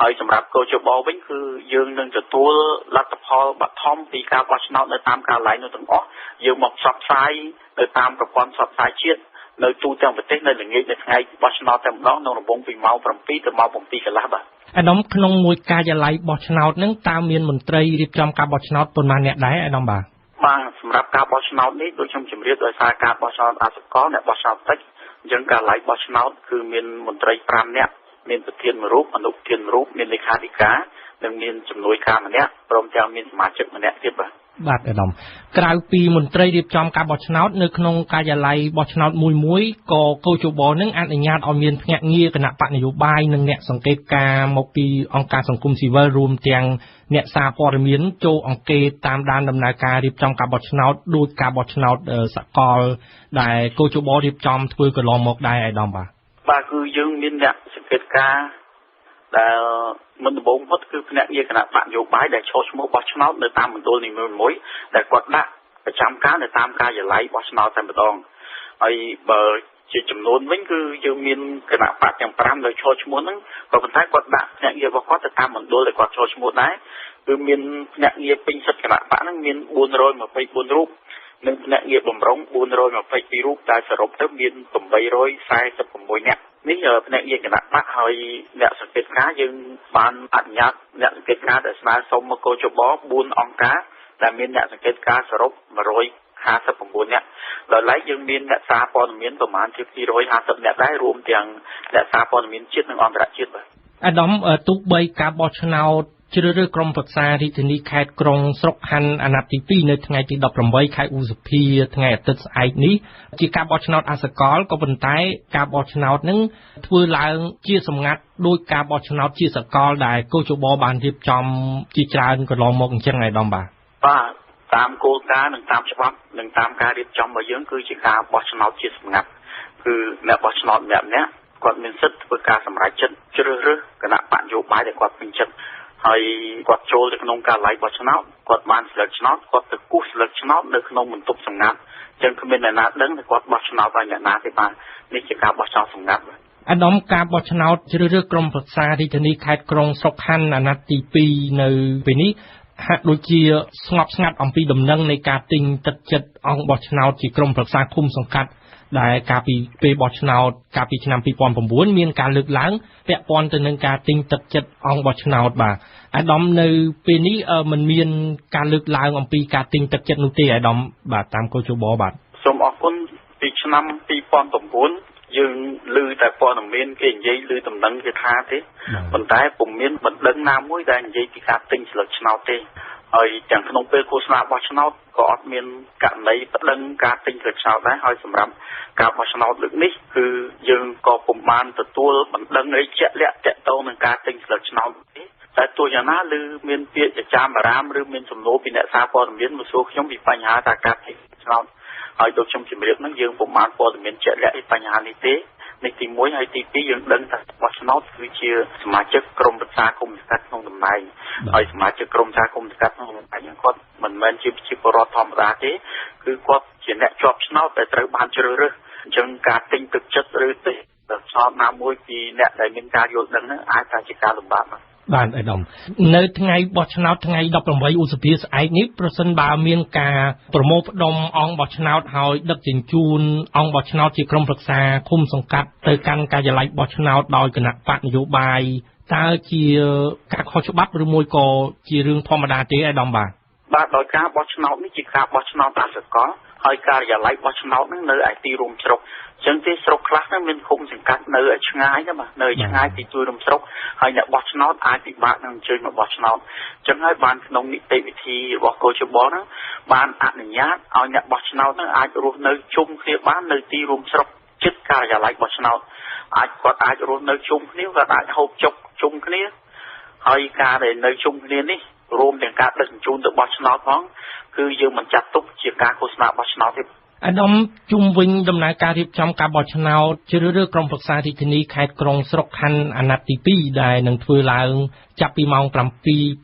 ហើយសម្រាប់កោជបវិញគឺយើងនឹងទទួលលទ្ធផលបឋមពីការបោះឆ្នោតនៅតាមការិយាល័យនោះទាំងអស់យើងមកផ្សព្វផ្សាយនៅតាមប្រព័ន្ធផ្សព្វផ្សាយជាតិ នៅទូទាំងប្រទេសនៅល្ងាចនៅថ្ងៃបោះឆ្នោតតែម្ដងនៅរង្វង់ពីម៉ោង 7 ទៅម៉ោង 7 កន្លះបាទអាដាមក្នុងមួយការិយាល័យបោះឆ្នោតហ្នឹងតើមានមន្ត្រីរៀបចំការបោះឆ្នោតប៉ុន្មានអ្នកដែរអាដាមបាទសម្រាប់ការបោះឆ្នោតនេះដូចខ្ញុំជម្រាបដោយសារការបោះឆ្នោតអសកលអ្នកបោះឆ្នោតតិចអញ្ចឹងការិយាល័យបោះឆ្នោតគឺមានមន្ត្រី5នាក់មានប្រធានមួយរូបអនុប្រធានមួយរូបមានលេខាធិការនិងមានជំនួយការម្នាក់ព្រមទាំងមានសមាជិកម្នាក់ទៀតបាទអាដាមក្រៅពីមន្ត្រីរៀបចំការបោះឆ្នោតនៅក្នុងការិយាល័យបោះឆ្នោតមួយក៏កោជបនឹងអនុញ្ញាតឲ្យមានភ្នាក់ងារគណៈបកនយោបាយនិងអ្នកសង្កេតការណ៍មកពីអង្គការសង្គមស៊ីវិលរួមទាំងអ្នកសារព័ត៌មានចូលអង្កេតតាមដានដំណើរការរៀបចំការបោះឆ្នោតដោយការបោះឆ្នោតសកលដែលកោជបរៀបចំធ្វើកន្លងមកដែរអាដាមបាទគឺយើងមានអ្នកសង្កេតការណ៍ដែលមុនដំបូងមកគឺភ្នាក់ងារគណៈបកនយោបាយដែលចូលឈ្មោះបោះឆ្នោតនៅតាមមណ្ឌលនីមួយៗដែលគាត់ដាក់ប្រចាំការនៅតាមការិយាល័យបោះឆ្នោតតែម្ដងហើយបើជាចំនួនវិញគឺយើងមានគណៈបកទាំង5ដែលចូលឈ្មោះហ្នឹងក៏ប៉ុន្តែគាត់ដាក់ភ្នាក់ងាររបស់គាត់ទៅតាមមណ្ឌលដែលគាត់ចូលឈ្មោះដែរគឺមានភ្នាក់ងារពេញសិទ្ធិគណៈបកហ្នឹងមាន424រូបនិងភ្នាក់ងារបម្រុង422រូបដែលសរុបទៅមាន846នាក់នេះភ្នាក់ងារគណៈបកហើយអ្នកសង្កេតការណ៍យើងបានអនុញ្ញាតអ្នកសង្កេតការណ៍ដែលស្នើសុំមកកោជប4អង្គការដែលមានអ្នកសង្កេតការណ៍សរុប159នាក់ដោយឡែកយើងមានអ្នកសារព័ត៌មានប្រមាណជា250នាក់ដែររួមទាំងអ្នកសារព័ត៌មានជាតិនិងអន្តរជាតិបាទអាដាមទោះបីការបោះឆ្នោតជ្រើសរើសក្រុមប្រឹក្សារាជធានីខេត្តក្រុងស្រុកខណ្ឌអាណត្តិទី2នៅថ្ងៃទី18ខែឧសភាថ្ងៃអាទិត្យស្អែកនេះជាការបោះឆ្នោតអសកលក៏ប៉ុន្តែការបោះឆ្នោតនឹងធ្វើឡើងជាសម្ងាត់ដោយការបោះឆ្នោតជាសកលដែលកោជបបានរៀបចំជាច្រើនកន្លងមកអញ្ចឹងឯកឧត្តមបាទតាមគោលការណ៍និងតាមច្បាប់និងតាមការរៀបចំរបស់យើងគឺជាការបោះឆ្នោតជាសម្ងាត់គឺអ្នកបោះឆ្នោតម្នាក់គាត់មានសិទ្ធិធ្វើការសម្រេចចិត្តជ្រើសរើសគណៈបកនយោបាយដែលគាត់ពេញចិត្តហើយគាត់ចូលទៅក្នុងការិយាល័យបោះឆ្នោតគាត់បានស្លឹកឆ្នោតគាត់ទៅគូសស្លឹកឆ្នោតនៅក្នុងបន្ទប់សម្ងាត់អញ្ចឹងគ្មានអ្នកណាដឹងថាគាត់បោះឆ្នោតឲ្យអ្នកណាទេបាទនេះជាការបោះឆ្នោតសម្ងាត់អាដាមការបោះឆ្នោតជ្រើសរើសក្រុមប្រឹក្សារាជធានីខេត្តក្រុងស្រុកខណ្ឌអាណត្តិទី2នៅពេលនេះហាក់ដូចជាស្ងប់ស្ងាត់អំពីដំណឹងនៃការទិញទឹកចិត្តអង្គបោះឆ្នោតជាក្រុមប្រឹក្សាឃុំសង្កាត់ដែលកាលពីពេលបោះឆ្នោតកាលពីឆ្នាំ2009មានការលើកឡើងពាក់ព័ន្ធទៅនឹងការទិញទឹកចិត្តអង្គបោះឆ្នោតបាទអាដាមនៅពេលនេះมันមានការលើកឡើងអំពីការទិញទឹកចិត្តនោះទេអាដាមបាទតាមកោជបបាទសូមអរគុណពីឆ្នាំ2009យើងឮតែព័ត៌មានគេនិយាយឮដំណឹងគេថាទេប៉ុន្តែពុំមានបណ្ដឹងណាមួយដែលនិយាយពីការទិញស្លឹកឆ្នោតទេហើយទាំងក្នុងពេលឃោសនាបោះឆ្នោតក៏អត់មានករណីបណ្ដឹងការទិញស្លឹកឆ្នោតដែរហើយសម្រាប់ការបោះឆ្នោតលើកនេះគឺយើងក៏ពុំបានទទួលបណ្ដឹងអីជាក់លាក់ទាក់ទងនឹងការទិញស្លឹកឆ្នោតទេតែទោះយ៉ាងណាឬមានពាក្យចចាមបារាមឬមានសំណួរពីអ្នកសារព័ត៌មានមកសួរខ្ញុំពីបញ្ហាថាការទិញឆ្នោតហើយដូចខ្ញុំជម្រាបហ្នឹងយើងពុំបានព័ត៌មានជាក់លាក់ពីបញ្ហានេះទេនេះទី1ហើយទី2យើងដឹងថាបោះឆ្នោតគឺជាសមាជិកក្រុមប្រឹក្សាគុំសង្កាត់ក្នុងតំណែងហើយសមាជិកក្រុមប្រឹក្សាគុំសង្កាត់ក្នុងតំណែងគាត់មិនមែនជាប្រជាពលរដ្ឋធម្មតាទេគឺគាត់ជាអ្នកជាប់ឆ្នោតដែលត្រូវបានជ្រើសរើសអញ្ចឹងការទិញទឹកចិត្តឬទេឆ្នោតណាមួយពីអ្នកដែលមានការយល់ដឹងហ្នឹងអាចថាជាការលំបាកបាទអាដាមនៅថ្ងៃបោះឆ្នោតថ្ងៃ18ឧសភាស្អែកនេះប្រសិនបើមានការប្រមូលផ្ដុំអង្គបោះឆ្នោតហើយដឹកជញ្ជូនអង្គបោះឆ្នោតជាក្រុមប្រឹក្សាឃុំសង្កាត់ទៅកាន់ការិយាល័យបោះឆ្នោតដោយគណៈបកនយោបាយតើជាការខុសច្បាប់ឬមួយក៏ជារឿងធម្មតាទេអាដាមបាទដោយការបោះឆ្នោតនេះជាការបោះឆ្នោតអសកលហើយការិយាល័យបោះឆ្នោតហ្នឹងនៅឯទីរួមស្រុកអញ្ចឹងទេស្រុកខ្លះហ្នឹងមានឃុំសង្កាត់នៅឯឆ្ងាយណាបាទនៅឆ្ងាយពីទីរួមស្រុកហើយអ្នកបោះឆ្នោតអាចពិបាកនឹងអញ្ជើញមកបោះឆ្នោតអញ្ចឹងហើយបានក្នុងនីតិវិធីរបស់កោជបហ្នឹងបានអនុញ្ញាតឲ្យអ្នកបោះឆ្នោតហ្នឹងអាចរស់នៅជុំគ្នាបាននៅទីរួមស្រុកជិតការិយាល័យបោះឆ្នោតគាត់អាចរស់នៅជុំគ្នាគាត់អាចហូបចុកជុំគ្នាហើយការដែលនៅជុំគ្នានេះរួមទាំងការដឹកជញ្ជូនទៅបោះឆ្នោតផងគឺយើងមិនចាត់ទុកជាការឃោសនាបោះឆ្នោតទេអាដាមជុំវិញដំណើរការរៀបចំការបោះឆ្នោតជ្រើសរើសក្រុមប្រឹក្សារាជធានីខេត្តក្រុងស្រុកខណ្ឌអាណត្តិទី2ដែលនឹងធ្វើឡើងចាប់ពីម៉ោង7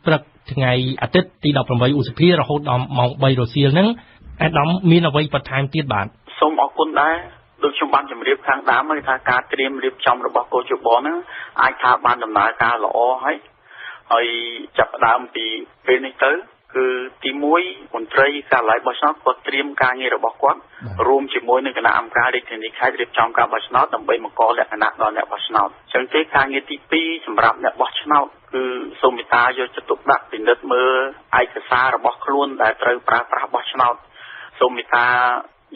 ព្រឹកថ្ងៃអាទិត្យទី18ឧសភារហូតដល់ម៉ោង3រសៀលហ្នឹងអាដាមមានអ្វីបន្ថែមទៀតបាទសូមអរគុណដែរដូចខ្ញុំបានជម្រាបខាងដើមហើយថាការត្រៀមរៀបចំរបស់កោជបហ្នឹងអាចថាបានដំណើរការល្អហើយចាប់ផ្ដើមពីពេលនេះទៅ គឺទី1មន្ត្រីការិយាល័យបោះឆ្នោតគាត់ត្រៀមការងាររបស់គាត់រួមជាមួយនឹងគណៈអង្គការរាជធានីខេត្តរៀបចំការបោះឆ្នោតដើម្បីបង្កលក្ខណៈដល់អ្នកបោះឆ្នោតអញ្ចឹងទេការងារទី2សម្រាប់អ្នកបោះឆ្នោតគឺសូមមេត្តាយកចិត្តទុកដាក់ពិនិត្យមើលឯកសាររបស់ខ្លួនដែលត្រូវប្រើប្រាស់បោះឆ្នោតសូមមេត្តា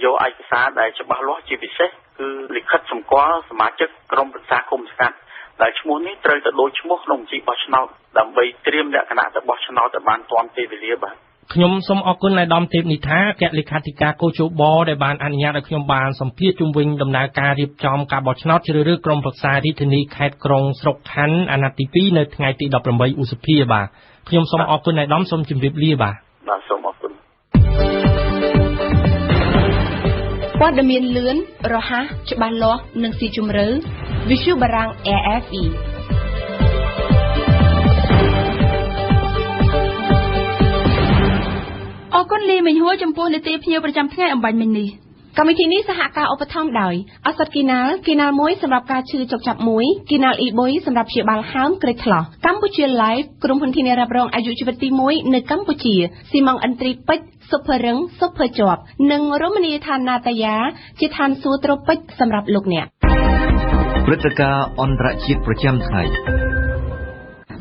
យកឯកសារដែលច្បាស់លាស់ជាពិសេសគឺលិខិតសម្គាល់សមាជិកក្រុមប្រឹក្សាគុំសង្កាត់ដែលឈ្មោះនេះត្រូវទៅដូចឈ្មោះក្នុងបញ្ជីបោះឆ្នោតដើម្បីត្រៀមលក្ខណៈទៅបោះឆ្នោតឲ្យបានទាន់ពេលវេលាបាទខ្ញុំសូមអរគុណអាដាមទេពនីថាអគ្គលេខាធិការកោជបដែលបានអនុញ្ញាតឲ្យខ្ញុំបានសម្ភាសជុំវិញដំណើរការរៀបចំការបោះឆ្នោតជ្រើសរើសក្រុមប្រឹក្សារាជធានីខេត្តក្រុងស្រុកខណ្ឌអាណត្តិទី2នៅថ្ងៃទី18ឧសភាបាទខ្ញុំសូមអរគុណអាដាមសូមជម្រាបលាបាទសូមអរគុណព័ត៌មានលឿនរហ័សច្បាស់លាស់និងស៊ីជម្រៅ Visu Barang RFEអរគុណលីមិញហួរចំពោះនីតិភ្ញៀវប្រចាំថ្ងៃអំបញ្ញមិញនេះកម្មវិធីនេះសហការឧបត្ថម្ភដោយឱសថគីណាល់1សម្រាប់ការឈឺចុកចាប់1គីណាល់ E3 សម្រាប់ព្យាបាលហើមក្រិចថ្លោះកម្ពុជា Live ក្រុមហ៊ុនធានារ៉ាប់រងអាយុជីវិតទី1នៅកម្ពុជាស៊ីម៉ង់អិនទ្រីពេជ្រសុភរឹងសុភជាប់និងរមណីយដ្ឋានណាតាយាជាឋានសួគ៌ត្រូពិចសម្រាប់លោកអ្នកព្រឹត្តិការណ៍អន្តរជាតិប្រចាំថ្ងៃ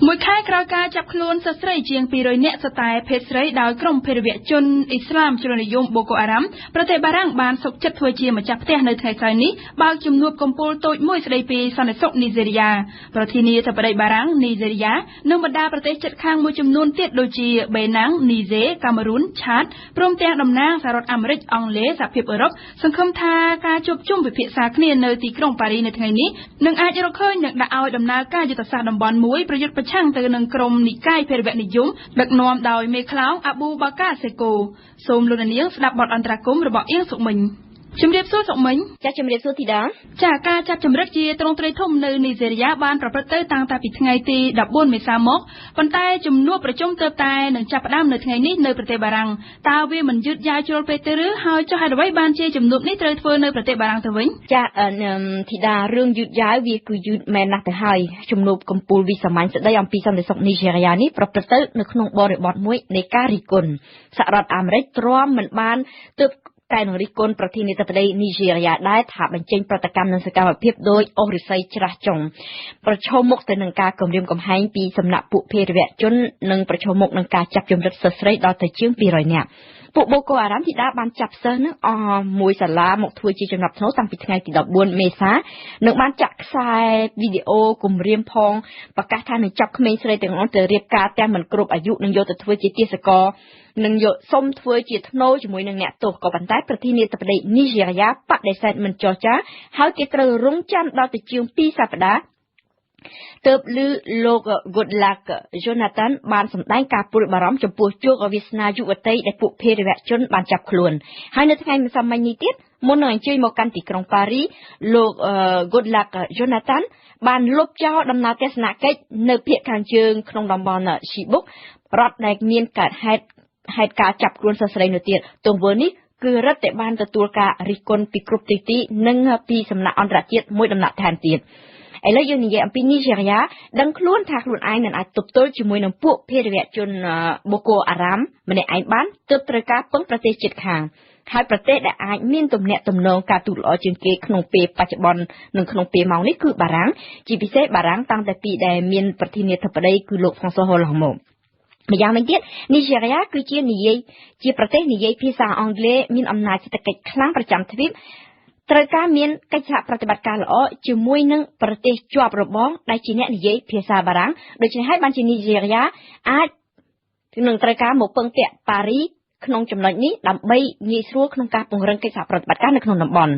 មួយខែក្រោយការចាប់ខ្លួនសិស្សស្រីជាង200នាក់ស្ទើរភេទស្រីដោយក្រុមភេរវជនអ៊ីស្លាមជ្រុលនិយមបូកូអារ៉ាំប្រទេសបារាំងបានសុកចិត្តធ្វើជាម្ចាស់ផ្ទះនៅថ្ងៃស្អែកនេះបើកជំនួបកំពូលតូចមួយស្ដីពីសន្តិសុខនីហ្សេរីយ៉ាប្រធានាធិបតីបារាំងនីហ្សេរីយ៉ានិងបណ្ដាប្រទេសជិតខាងមួយចំនួនទៀតដូចជាបេណាំងនីហ្សេកាមេរុនឆាតព្រមទាំងតំណាងសហរដ្ឋអាមេរិកអង់គ្លេសសហភាពអឺរ៉ុបសង្ឃឹមថាការជួបជុំពិភាក្សាគ្នានៅទីក្រុងប៉ារីសនៅថ្ងៃនេះនឹងអាចរកឃើញនឹងដាក់ឲ្យដំណើរការយុទ្ធសាស្ត្រតំបន់មួយប្រយុទ្ធប្រឆាំងទៅនឹងក្រុមនិកាយភេរវនិយមដឹកនាំដោយមេខ្លោងអាប៊ូបាកាសេកូសូមលោកនាងស្ដាប់បទអន្តរកម្មរបស់អៀងសុមិញជំរាបសួរសុមិញចាជំរាបសួរធីតាចាការចាប់ចម្រិតជាទ្រង់ទ្រាយធំនៅនីហ្សេរីយ៉ាបានប្រព្រឹត្តទៅតាំងតែពីថ្ងៃទី14មេសាមកប៉ុន្តែជំនួបប្រជុំទើបតែនឹងចាប់ផ្ដើមនៅថ្ងៃនេះនៅប្រទេសបារាំងតើវាមិនយឺតយ៉ាវជ្រុលពេកទេឬហើយចុះហេតុអ្វីបានជាជំនួបនេះត្រូវធ្វើនៅប្រទេសបារាំងទៅវិញចាធីតារឿងយឺតយ៉ាវវាគឺយឺតមែនណាស់ទៅហើយជំនួបកំពូលវិសាមញ្ញស្ដីអំពីសន្តិសុខនីហ្សេរីយ៉ានេះប្រព្រឹត្តទៅនៅក្នុងបរិបទមួយនៃការរិះគន់សហរដ្ឋអាមេរិកទ្រាំមិនបានទើបតែនឹងរិះគន់ប្រធានាធិបតីនីហ្សេរីយ៉ាដែរថាបញ្ចេញប្រតិកម្មនឹងសកម្មភាពដោយអូសរិស័យច្រាស់ចុងប្រឈមមុខទៅនឹងការគំរាមកំហែងពីសំណាក់ពួកភេរវជននិងប្រឈមមុខនឹងការចាប់ចម្រិតសិស្សស្រីដល់ទៅជាង200នាក់ពួកបូកូអារ៉ាំធីតាបានចាប់សិស្សនឹងអស់មួយសាលាមកធ្វើជាចំណាប់ធ្នូតាំងពីថ្ងៃទី14មេសានិងបានចាក់ខ្សែវីដេអូគំរាមផងប្រកាសថានឹងចាប់ក្មេងស្រីទាំងអស់ទៅរៀបការទាំងមិនគ្រប់អាយុនិងយកទៅធ្វើជាទាសករនឹងយកសុំធ្វើជាធ្នូជាមួយនឹងអ្នកទោសក៏ប៉ុន្តែប្រធានាធិបតីនីហ្សេរីយ៉ាបដិសេធមិនចរចាហើយគេត្រូវរងចាំដល់ទៅជាង2សប្តាហ៍ទើបឮលោក Goodluck Jonathan បានសម្ដែងការព្រួយបារម្ភចំពោះជោគវាសនាយុវតីដែលពួកភេរវជនបានចាប់ខ្លួនហើយនៅថ្ងៃម្សិលមិញនេះទៀតមុននឹងអញ្ជើញមកកាន់ទីក្រុងប៉ារីលោក Goodluck Jonathan បានលុបចោលដំណើរទស្សនកិច្ចនៅភាគខាងជើងក្នុងតំបន់ Chibok រដ្ឋដែលមានកើតហេតុការចាប់ខ្លួនសិស្សស្រីនៅទៀតទង្វើនេះគឺរដ្ឋតែបានទទួលការរិះគន់ពីគ្រប់ទិសទីនិងពីសំណាក់អន្តរជាតិមួយដំណាក់ថែមទៀតឥឡូវយើងនិយាយអំពីនីហ្សេរីយ៉ាដឹងខ្លួនថាខ្លួនឯងមិនអាចទប់ទល់ជាមួយនឹងពួកភេរវជនបូកូអារ៉ាំម្នាក់ឯងបានទើបត្រូវការពឹងប្រទេសជិតខាងហើយប្រទេសដែលអាចមានទំនាក់ទំនងការទូតល្អជាងគេក្នុងពេលបច្ចុប្បន្ននិងក្នុងពេលម៉ោងនេះគឺបារាំងជាពិសេសបារាំងតាំងតែពីដែលមានប្រធានាធិបតីគឺលោក François Hollande មកម្យ៉ាងវិញទៀតនីហ្សេរីយ៉ាគឺជាប្រទេសនិយាយភាសាអង់គ្លេសមានអំណាចសេដ្ឋកិច្ចខ្លាំងប្រចាំទ្វីបត្រូវការមានកិច្ចសហប្រតិបត្តិការល្អជាមួយនឹងប្រទេសជាប់របងដែលជាអ្នកនិយាយភាសាបារាំងដូច្នេះហើយបានជានីហ្សេរីយ៉ាអាចនឹងត្រូវការមកពឹងពាក់ប៉ារីក្នុងចំណុចនេះដើម្បីងាយស្រួលក្នុងការពង្រឹងកិច្ចសហប្រតិបត្តិការនៅក្នុងតំបន់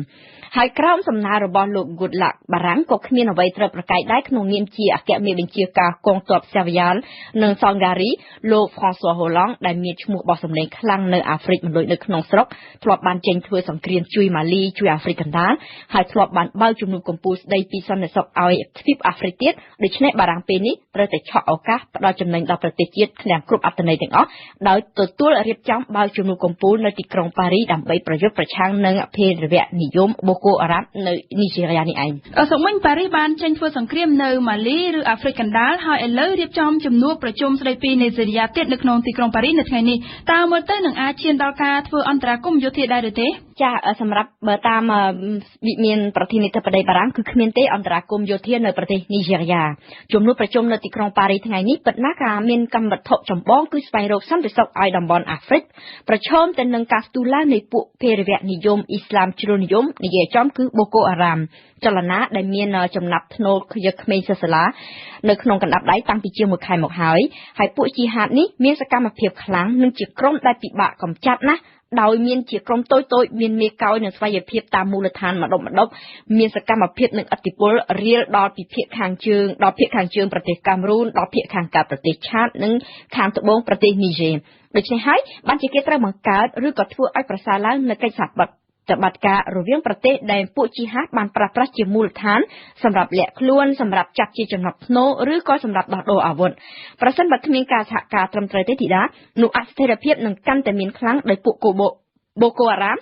ហើយក្រោមសំណើរបស់លោក Goodluck បារាំងក៏គ្មានអ្វីត្រូវប្រកែកដែរក្នុងនាមជាអគ្គមេបញ្ជាការកងទ័ពសាវយ៉ាល់និងសង្ការីលោក François Hollande ដែលមានឈ្មោះបោះសម្លេងខ្លាំងនៅអាហ្វ្រិកមិនដូចនៅក្នុងស្រុកធ្លាប់បានចេញធ្វើសង្គ្រាមជួយម៉ាលីជួយអាហ្វ្រិកកណ្ដាលហើយធ្លាប់បានបើកជំនួបកម្ពុជាស្ដីពីសន្តិសុខឲ្យទ្វីបអាហ្វ្រិកទៀតដូច្នេះបារាំងពេលនេះត្រូវតែឆក់ឱកាសផ្ដល់ចំណេញដល់ប្រទេសជាតិទាំងគ្រប់អត្ថន័យទាំងអស់ដោយទទួលរៀបចំបើ បើកជំនួបកំពូលនៅទីក្រុងប៉ារីសដើម្បីប្រយុទ្ធប្រឆាំងនឹងភេរវនិយមបូកូអារ៉ាប់នៅនីហ្សេរីនេះឯងសុកមិញប៉ារីសបានចេញធ្វើសង្គ្រាមនៅម៉ាលីឬអាហ្វ្រិកកណ្ដាលហើយឥឡូវរៀបចំជំនួបប្រជុំស្ដីពីនីហ្សេរីទៀតនៅក្នុងទីក្រុងប៉ារីសនៅថ្ងៃនេះតើមើលទៅនឹងអាចឈានដល់ការធ្វើអន្តរាគមន៍យោធាដែរឬទេចាសម្រាប់បើតាមវិមានប្រធានាធិបតីបារាំងគឺគ្មានទេអន្តរាគមន៍យោធានៅប្រទេសនីហ្សេរីជំនួបប្រជុំនៅទីក្រុងប៉ារីសថ្ងៃនេះពិតណាស់ការមានកម្មវត្ថុចម្បងគឺស្វែងរកសន្តិសុខឲ្យតំបន់អាហ្វ្រិកប្រឈមទៅនឹងការស្ទុះឡើងនៃពួកភេរវនិយមអ៊ីស្លាមជ្រុលនិយមនិយាយចំគឺបូកូអារ៉ាមចលនាដែលមានចំណាប់ធ្នូយកក្មេងសិស្សសាលានៅក្នុងកណ្ដាប់ដៃតាំងពីជាង1ខែមកហើយពួកជីហាតនេះមានសកម្មភាពខ្លាំងនិងជាក្រុមដែលពិបាកកម្ចាត់ណាស់ដោយមានជាក្រុមតូចៗមានមេកោយនិងស្វ័យភាពតាមមូលដ្ឋានម្ដុំមានសកម្មភាពនិងឥទ្ធិពលរៀលដល់ពីភាគខាងជើងដល់ភាគខាងជើងប្រទេសកាមេរូនដល់ភាគខាងកើតប្រទេសឆាតនិងខាងត្បូងប្រទេសនីហ្សេដូច្នេះហើយបានជាគេត្រូវបង្កើតឬក៏ធ្វើឲ្យប្រសើរឡើងនៅកិច្ចសហប្រតិបត្តិការរវាងប្រទេសដែលពួកជីហាតបានប្រើប្រាស់ជាមូលដ្ឋានសម្រាប់លាក់ខ្លួនសម្រាប់ចាប់ជាចំណុចធ្នូឬក៏សម្រាប់ដោះដូរអាវុធប្រសិនបើគ្មានការសហការត្រឹមត្រូវទេធីតានោះអស្ថិរភាពនឹងកាន់តែមានខ្លាំងដោយពួកបូកូអារ៉ាម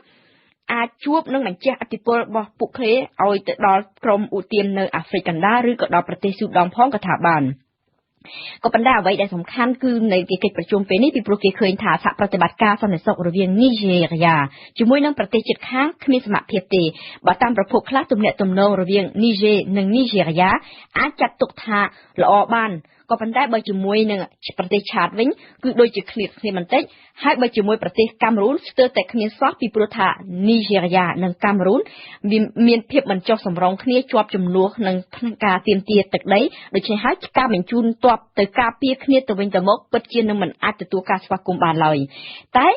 អាចជួបនឹងបញ្ជះឥទ្ធិពលរបស់ពួកគេឲ្យទៅដល់ក្រុមឧទាមនៅអាហ្វ្រិកកណ្ដាលឬក៏ដល់ប្រទេសស៊ូដង់ផងក៏ថាបានក៏ប៉ុន្តែអ្វីដែលសំខាន់គឺនៅទីកិច្ចប្រជុំពេលនេះពីព្រោះគេឃើញថាសហប្រតិបត្តិការសន្តិសុខរវាងនីហ្សេរីជាមួយនឹងប្រទេសជិតខាងគ្មានសមត្ថភាពទេបើតាមប្រភពខ្លះទំនាក់ទំនងរវាងនីហ្សេនិងនីហ្សេរីអាចចាត់ទុកថាល្អបានក៏ប៉ុន្តែបើជាមួយនឹងប្រទេសឆាតវិញគឺដូចជាគ្នាបន្តិចហើយបើជាមួយប្រទេសកាមេរូនស្ទើរតែគ្មានសោះពីព្រោះថានីហ្សេរីនិងកាមេរូនមានភាពមិនចុះសម្រុងគ្នាជាប់ចំនួននឹងការទាមទារទឹកដីដូច្នេះហើយការបញ្ជូនទ័ពទៅការពារគ្នាទៅវិញទៅមកពិតជានឹងមិនអាចទទួលការស្វាគមន៍បានឡើយតែ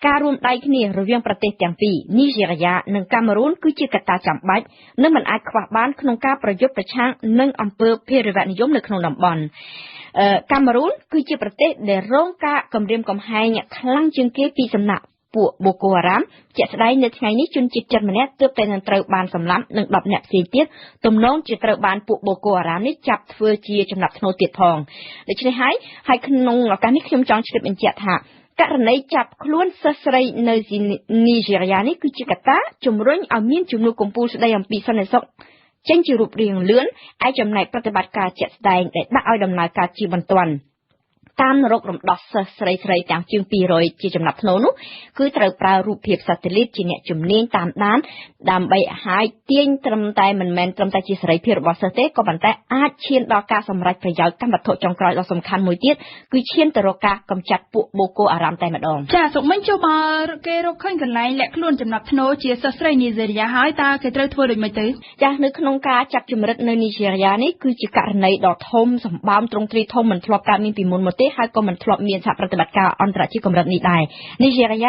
ការរួមដៃគ្នារវាងប្រទេសទាំងពីរនីហ្សេរីនិងកាមេរូនគឺជាកត្តាចាំបាច់និងមិនអាចខ្វះបានក្នុងការប្រយុទ្ធប្រឆាំងនឹងអំពើភេរវនិយមនៅក្នុងតំបន់កាមេរូនគឺជាប្រទេសដែលរងការគំរាមកំហែងខ្លាំងជាងគេពីសំណាក់ពួកបូកូអារ៉ាមជាក់ស្ដែងនៅថ្ងៃនេះជនជាតិចិនម្នាក់ទើបតែនឹងត្រូវបានសម្លាប់និង10នាក់ផ្សេងទៀតទំនងជាត្រូវបានពួកបូកូអារ៉ាមនេះចាប់ធ្វើជាចំណាប់ធ្នូទៀតផងដូច្នេះហើយក្នុងឱកាសនេះខ្ញុំចង់ជ្រាបបញ្ជាក់ថាករណីចាប់ខ្លួនសិស្សស្រីនៅនីហ្សេរីនេះគឺជាកត្តាជំរុញឲ្យមានជំនួបកំពូលស្ដីអំពីសន្តិសុខចេញជារូបរាងលឿនឯចំណែកប្រតិបត្តិការជាក់ស្ដែងដែលដាក់ឲ្យដំណើរការជាបន្ទាន់តាមនរករំដោះសិស្សស្រីទាំងជាង200ជាចំណាប់ធ្នូនោះគឺត្រូវប្រើរូបភាពសាតេលីតជាអ្នកជំនាញតាមដានដើម្បីឲ្យទាញត្រឹមតែមិនមែនត្រឹមតែជាសេរីភាពរបស់សិស្សទេក៏ប៉ុន្តែអាចឈានដល់ការសម្រេចប្រយោជន៍កម្មវត្ថុចុងក្រោយដ៏សំខាន់មួយទៀតគឺឈានទៅរកការកម្ចាត់ពួកបូកូអារ៉ាមតែម្ដងចាសុកមិញចុះបើគេរកឃើញកន្លែងលាក់ខ្លួនចំណាប់ធ្នូជាសិស្សស្រីនីហ្សេរីហើយតើគេត្រូវធ្វើដូចម្តេចទៅចានៅក្នុងការចាប់ជំរិតនៅនីហ្សេរីនេះគឺជាករណីដ៏ធំសម្បើមទ្រង់ទ្រីធំមិនធ្លាប់កើតមានពីមុនមកទេហើយក៏មិនធ្លាប់មានសហប្រតិបត្តិការអន្តរជាតិកម្រិតនេះដែរនីហ្សេរី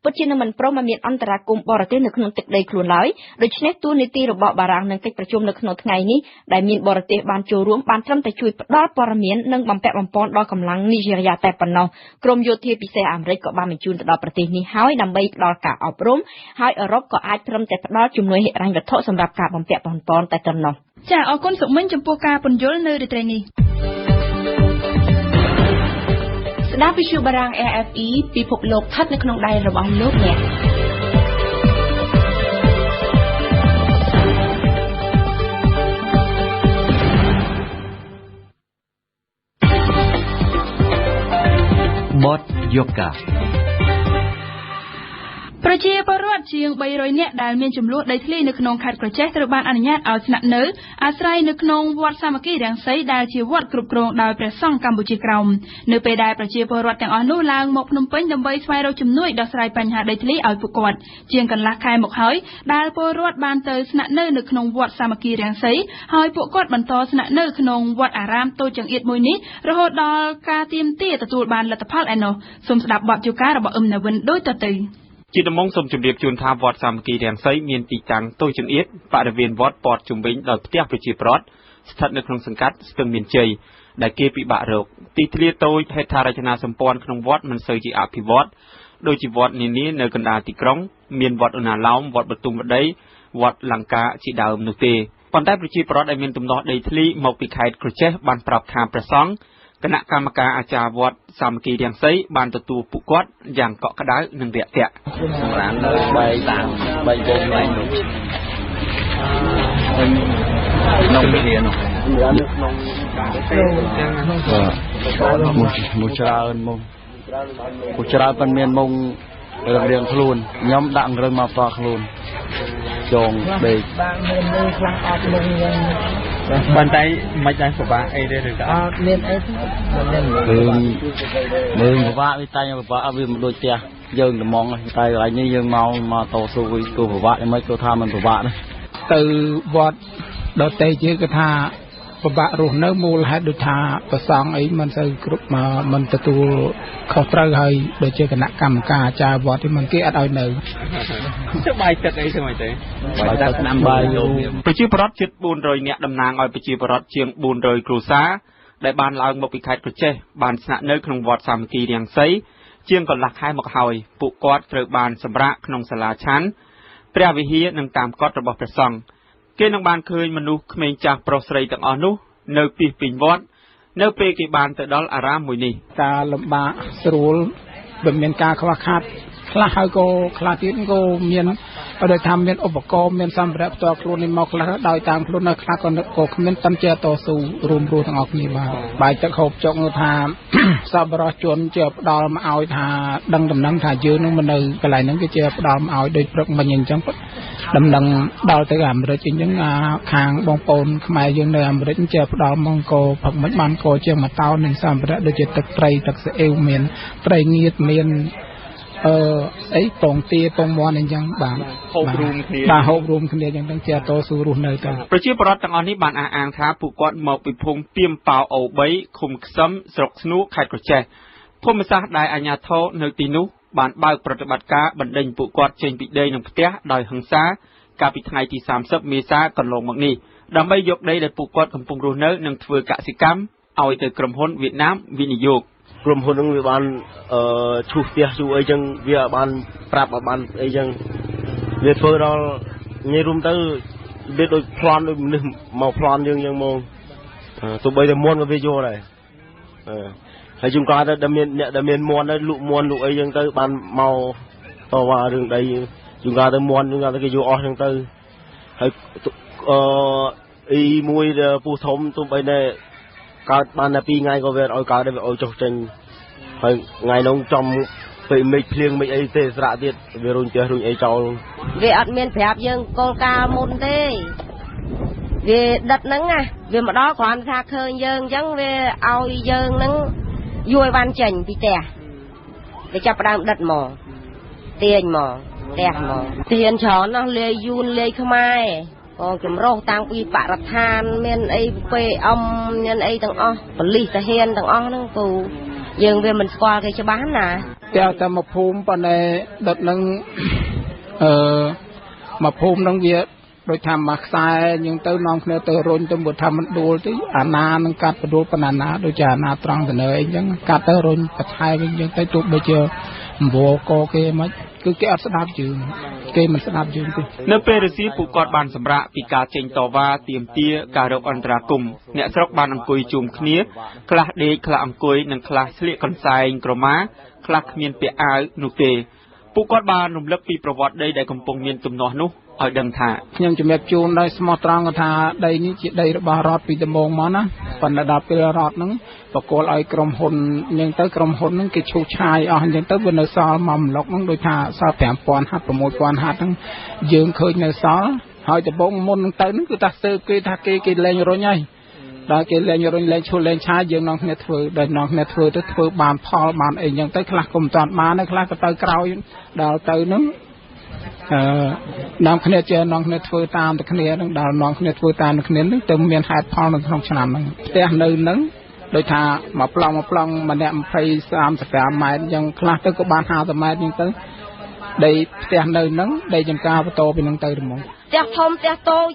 ពិតជានឹងមិនព្រមឲ្យមានអន្តរាគមន៍បរទេសនៅក្នុងទឹកដីខ្លួនឡើយដូច្នេះទូនីតិរបស់បារាំងនឹងកិច្ចប្រជុំនៅក្នុងថ្ងៃនេះដែលមានបរទេសបានចូលរួមបានត្រឹមតែជួយផ្ដល់ព័ត៌មាននិងបំពាក់បំពន់ដល់កម្លាំងនីហ្សេរីតែប៉ុណ្ណោះក្រមយោធាពិសេសអាមេរិកក៏បានបញ្ជូនទៅដល់ប្រទេសនេះហើយដើម្បីផ្ដល់ការអប់រំហើយអឺរ៉ុបក៏អាចត្រឹមតែផ្ដល់ជំនួយហិរញ្ញវត្ថុសម្រាប់ការបំពាក់បំពន់តែប៉ុណ្ណោះចាអរគុណសុកមិញចំពោះការពន្យល់នៅរាត្រីនេះស្ដាប់វិទ្យុបារាំង RFE ពិភពលោកស្ថិតនៅក្នុងដៃរបស់លោកអ្នកបទយូហ្គាប្រជាពលរដ្ឋជាង300នាក់ដែលមានចំនួនដីធ្លីនៅក្នុងខេត្តក្រចេះត្រូវបានអនុញ្ញាតឲ្យស្នាក់នៅអាស្រ័យនៅក្នុងវត្តសាមគ្គីរាំងសីដែលជាវត្តគ្រប់គ្រងដោយព្រះសង្ឃកម្ពុជាក្រោមនៅពេលដែលប្រជាពលរដ្ឋទាំងអស់នោះឡើងមកភ្នំពេញដើម្បីស្វែងរកជំនួយដោះស្រាយបញ្ហាដីធ្លីឲ្យពួកគាត់ជាងកន្លះខែមកហើយដែលពលរដ្ឋបានទៅស្នាក់នៅក្នុងវត្តសាមគ្គីរាំងសីហើយពួកគាត់បន្តស្នាក់នៅក្នុងវត្តអារាមតូចចង្អៀតមួយនេះរហូតដល់ការទាមទារទទួលបានលទ្ធផលឯណោះសូមស្ដាប់បទយូហ្គារបស់អ៊ឹមណាវិនដូចតទៅជាដំណងសូមជម្រាបជូនថាវត្តសាមគ្គីរាំងសីមានទីតាំងតូចចង្អៀតបរិវេណវត្តព័ទ្ធជុំវិញដោយផ្ទះប្រជាពលរដ្ឋស្ថិតនៅក្នុងសង្កាត់ស្ទឹងមានជ័យដែលគេពិបាករកទីធ្លាតូចហេដ្ឋារចនាសម្ព័ន្ធក្នុងវត្តមិនសូវជាអភិវឌ្ឍដោយជាវត្តនានានៅកណ្ដាលទីក្រុងមានវត្តឧណាឡោមវត្តបទុមវតីវត្តលង្កាជាដើមនោះទេប៉ុន្តែប្រជាពលរដ្ឋដែលមានទំនាស់ដីធ្លីមកពីខេត្តក្រចេះបានប្រាប់ខាងព្រះសង្ឃ គណៈកម្មការអាចារ្យវត្តសាមគ្គីរាំងសីបានទទួលពួកគាត់យ៉ាងកក់ក្ដៅនិងរាក់ទាក់សម្រាប់នៅ3តាម3វងឡើងនោះក្នុងវិធាននោះក្នុងមួយច្រើនប៉ុន្មានមករៀងខ្លួនខ្ញុំដាក់រឹងមកតខ្លួនចងដេកបានមានមើលខ្លះអត់មុខយ៉ាងប៉ុន្តែមិនដែរពិបាកអីទេឬក៏អត់មានអីមើលពិបាកវាតែពិបាកវាមិនដូចផ្ទះយើងត្មងតែកន្លែងនេះយើងមកតស៊ូវិញគូពិបាកមិនគូថាមិនពិបាកទេទៅវត្តដតេជាគឺថាពិបាករស់នៅមូលហេតុដូចថាប្រសងអីមិនសូវគ្រប់មកមិនទទួលខុសត្រូវហើយដូចជាគណៈកម្មការអាចារ្យវត្តនេះមិនគេអត់ឲ្យនៅទៅបាយទឹកអីទៅមិនទេបាយទឹកឆ្នាំបាយប្រជាពលរដ្ឋជិត400នាក់តំណាងឲ្យប្រជាពលរដ្ឋជាង400គ្រួសារដែលបានឡើងមកពីខេត្តក្រចេះបានស្នាក់នៅក្នុងវត្តសាមគ្គីរាំងសីជាងកន្លះខែមកហើយពួកគាត់ត្រូវបានសម្រាកក្នុងសាលាឆាន់ព្រះវិហារនិងតាមកុដិរបស់ព្រះសង្ឃគេនឹងបានឃើញមនុស្សក្មេងចាស់ប្រុសស្រីទាំងអស់នោះនៅពីពេញវត្តនៅពេលគេបានទៅដល់អារាមមួយនេះការលំបាកស្រួលមិនមានការខ្វះខាតខ្លះហើយក៏ខ្លះទៀតក៏មានដោយថាមានឧបករណ៍មានសម្ភារៈផ្ទាល់ខ្លួននេះមកខ្លះដោយតាមខ្លួននៅខ្លះក៏គ្មានតាមជាតស៊ូរួមរស់ទាំងអស់គ្នាបាទបាយទឹកហូបចុកថាសប្បុរសជនជាផ្ដាល់មកឲ្យថាដឹងដំណឹងថាយើងនឹងមកនៅកន្លែងហ្នឹងគេជាផ្ដាល់មកឲ្យដូចព្រឹកមិញអញ្ចឹងដំណឹងដល់ទៅអាមេរិកអញ្ចឹងខាងបងប្អូនខ្មែរយើងនៅអាមេរិកជាផ្ដាល់មកក៏ព្រឹកមិញបានក៏ជាមកតោនឹងសម្ភារៈដូចជាទឹកត្រីទឹកស្អ៊ីវមានត្រីងៀតមានអីពងទាពងមាន់អញ្ចឹងបាទហូបរួមគ្នាអញ្ចឹងទាំងជាតស៊ូរស់នៅទៅប្រជាពលរដ្ឋទាំងអស់នេះបានអះអាងថាពួកគាត់មកពីភូមិពីមប៉ោអូ3ឃុំខ្សឹមស្រុកស្នួរខេត្តក្រចេះភូមិសាស្ត្រដែលអាជ្ញាធរនៅទីនោះបានបើកប្រតិបត្តិការបណ្ដេញពួកគាត់ចេញពីដីនិងផ្ទះដោយហិង្សាកាលពីថ្ងៃទី30មេសាកន្លងមកនេះដើម្បីយកដីដែលពួកគាត់កំពុងរស់នៅនិងធ្វើកសិកម្មឲ្យទៅក្រុមហ៊ុនវៀតណាមវិនិយោគក្រុមហ៊ុននឹងវាបានឈូសផ្ទះជួអីចឹងវាបានប្រាប់ឲ្យបានអីចឹងវាធ្វើដល់ងាយរួមទៅវាដូចប្លន់ដូចមនុស្សមកប្លន់យើងចឹងមកទោះបីតែមួនក៏វាយកដែរហើយជួនកាលទៅដែលមានអ្នកដែលមានមួនទៅលក់មួនលក់អីចឹងទៅបានមកតវ៉ារឿងដីជួនកាលទៅមួនជួនកាលទៅគេយកអស់ចឹងទៅហើយអីមួយពូធំទោះបីតែកើតបានតែ2ថ្ងៃក៏វាឲ្យកើតវាឲ្យចុះចេញហើយថ្ងៃនោះចំពេលមេឃភ្លៀងមេឃអីទេស្រាក់ទៀតវារុញផ្ទះរុញអីចោលវាអត់មានប្រាប់យើងគោលការណ៍មុនទេវាដិតហ្នឹងណាវាមកដល់គ្រាន់ថាឃើញយើងអញ្ចឹងវាឲ្យយើងហ្នឹងយួរឲ្យបានចេញពីផ្ទះវាចាប់ផ្ដើមដិតមកទាញមកផ្ទះមកទាញច្រើនណាស់លាយយួនលាយខ្មែរក៏ចម្រុះតាំងពីបរិស្ថានមានអីពេមានអីទាំងអស់ប៉ូលីសទាហានទាំងអស់ហ្នឹងគូយើងវាមិនស្គាល់គេច្បាស់ណាតែមកភូមិប៉ុន្តែដុតនឹងមកភូមិនឹងវាដូចថាមកខ្សែយើងទៅនាំគ្នាទៅរុញទៅមកថាមិនដួលទេអាណានឹងកាត់បដួលបណ្ណាណាដូចជាអាណាត្រង់ទៅនៅអីចឹងកាត់ទៅរុញបន្ថែមវិញចឹងទៅទោះបីជាអង្វរកគេមិនគឺគេអត់ស្ដាប់យើងគេមិនស្ដាប់យើងទេនៅពេលរសៀលពួកគាត់បានសម្រាកពីការចេញតវ៉ាទាមទារការរកអន្តរាគមន៍អ្នកស្រុកបានអង្គុយជុំគ្នាខ្លះដេកខ្លះអង្គុយនិងខ្លះស្លៀកកន្សែងក្រមាខ្លះគ្មានពាក់អាវនោះទេពួកគាត់បានរំលឹកពីប្រវត្តិដីដែលកំពុងមានទំនាស់នោះឲ្យដឹងថាខ្ញុំជំរាបជូនដោយស្មោះត្រង់ថាដីនេះជាដីរបស់រដ្ឋពីដំបូងមកណាប៉ុន្តែដល់ពេលរដ្ឋហ្នឹងបកគោលឲ្យក្រុមហ៊ុនអញ្ចឹងទៅក្រុមហ៊ុនហ្នឹងគេឈូសឆាយអស់អញ្ចឹងទៅវានៅសល់មកម្លុកហ្នឹងដូចថាសល់ 5,000 ហាត់ 6,000 ហាត់ហ្នឹងយើងឃើញនៅសល់ហើយដំបូងមុនហ្នឹងទៅហ្នឹងគឺថាស៊ើបគេថាគេលែងរុញហើយដល់គេលែងរុញលែងឈូសលែងឆាយយើងនាំគ្នាធ្វើដល់នាំគ្នាធ្វើទៅធ្វើបានផលបានអីអញ្ចឹងទៅខ្លះក៏មិនតាន់បានដែរខ្លះក៏ទៅក្រោយដល់ទៅហ្នឹងនាំគ្នាជានាំគ្នាធ្វើតាមតែគ្នានឹងដល់នាំគ្នាធ្វើតាមតែគ្នានឹងទៅមានហេតុផលនៅក្នុងឆ្នាំហ្នឹងផ្ទះនៅហ្នឹងដូចថាមកប្លង់ម្នាក់20-35 ម៉ែត្រអញ្ចឹងខ្លះទៅក៏បាន50ម៉ែត្រអញ្ចឹងទៅដីផ្ទះនៅហ្នឹងដីចំការបន្តពីហ្នឹងទៅហ្មងផ្ទះធំផ្ទះតូច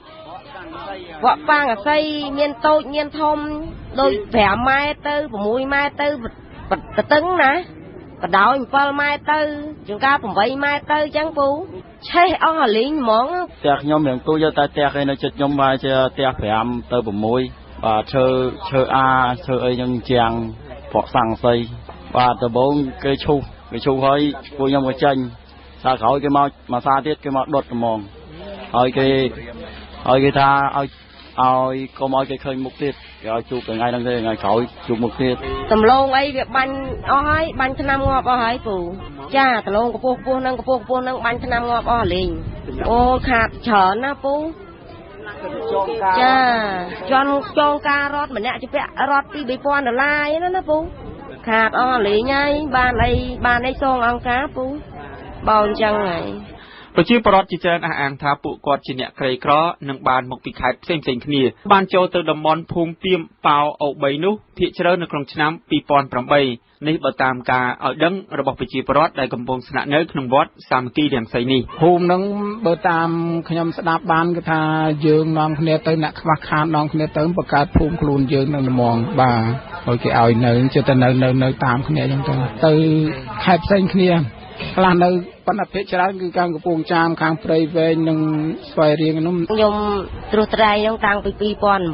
វក់ប៉ាងអាស័យមានតូចមានធំដូច5ម៉ែត្រទៅ6ម៉ែត្រទៅតឹងណាបដោយ7ម៉ែត្រទៅជាងការ8ម៉ែត្រទៅអញ្ចឹងពូឆេះអស់អាលីងហ្មងផ្ទះខ្ញុំរៀងទូចទៅតែផ្ទះឯនៅចិត្តខ្ញុំវាជាផ្ទះ5ទៅ6 បាទឈើអាឈើអីយ៉ាងជាងប្រក់សង្កសីបាទដំបូងគេឈូសហើយពួកខ្ញុំក៏ចេញដល់ក្រោយគេមកសាទៀតគេមកដុតត្មងហើយគេថាឲ្យកុំឲ្យគេឃើញមុខទៀតគេឲ្យជួបថ្ងៃហ្នឹងទេថ្ងៃក្រោយជួបមុខទៀតដំឡូងអីវាបាញ់អស់ហើយបាញ់ឆ្នាំងាប់អស់ហើយពូចាដំឡូងកពស់ហ្នឹងបាញ់ឆ្នាំងាប់អស់លេងអូខាតច្រើនណាពូចាចងការរត់ម្នាក់ជាពាក់រត់ពី$2000ណាពូខាតអស់លេងហើយបានអីសងអង្គការពូបើអញ្ចឹងហើយ ប្រជាពលរដ្ឋជាច្រើនអះអាងថាពួកគាត់ជាអ្នកក្រីក្រនិងបានមកពីខេត្តផ្សេងៗគ្នាបានចូលទៅតំបន់ភូមិពីមប៉ោអូ3នោះភាគច្រើននៅក្នុងឆ្នាំ 2008 នេះបើតាមការឲ្យដឹងរបស់ប្រជាពលរដ្ឋដែលកំពុងស្នាក់នៅក្នុងវត្តសាមគ្គីរាំងសីនេះ ភូមិហ្នឹងបើតាមខ្ញុំស្ដាប់បានគឺថាយើងនាំគ្នាទៅអ្នកខ្វះខាតនាំគ្នាទៅបង្កើតភូមិខ្លួនយើងនឹងល្មងបាទហើយគេឲ្យនៅចិត្តទៅនៅតាមគ្នាអញ្ចឹងទៅខេត្តផ្សេងគ្នាខ្លះនៅបណ្ឌិតច្រើនគឺខាងកំពង់ចាមខាងព្រៃវែងនិងស្វាយរៀងនោះខ្ញុំត្រួសត្រាយនឹងតាំងពី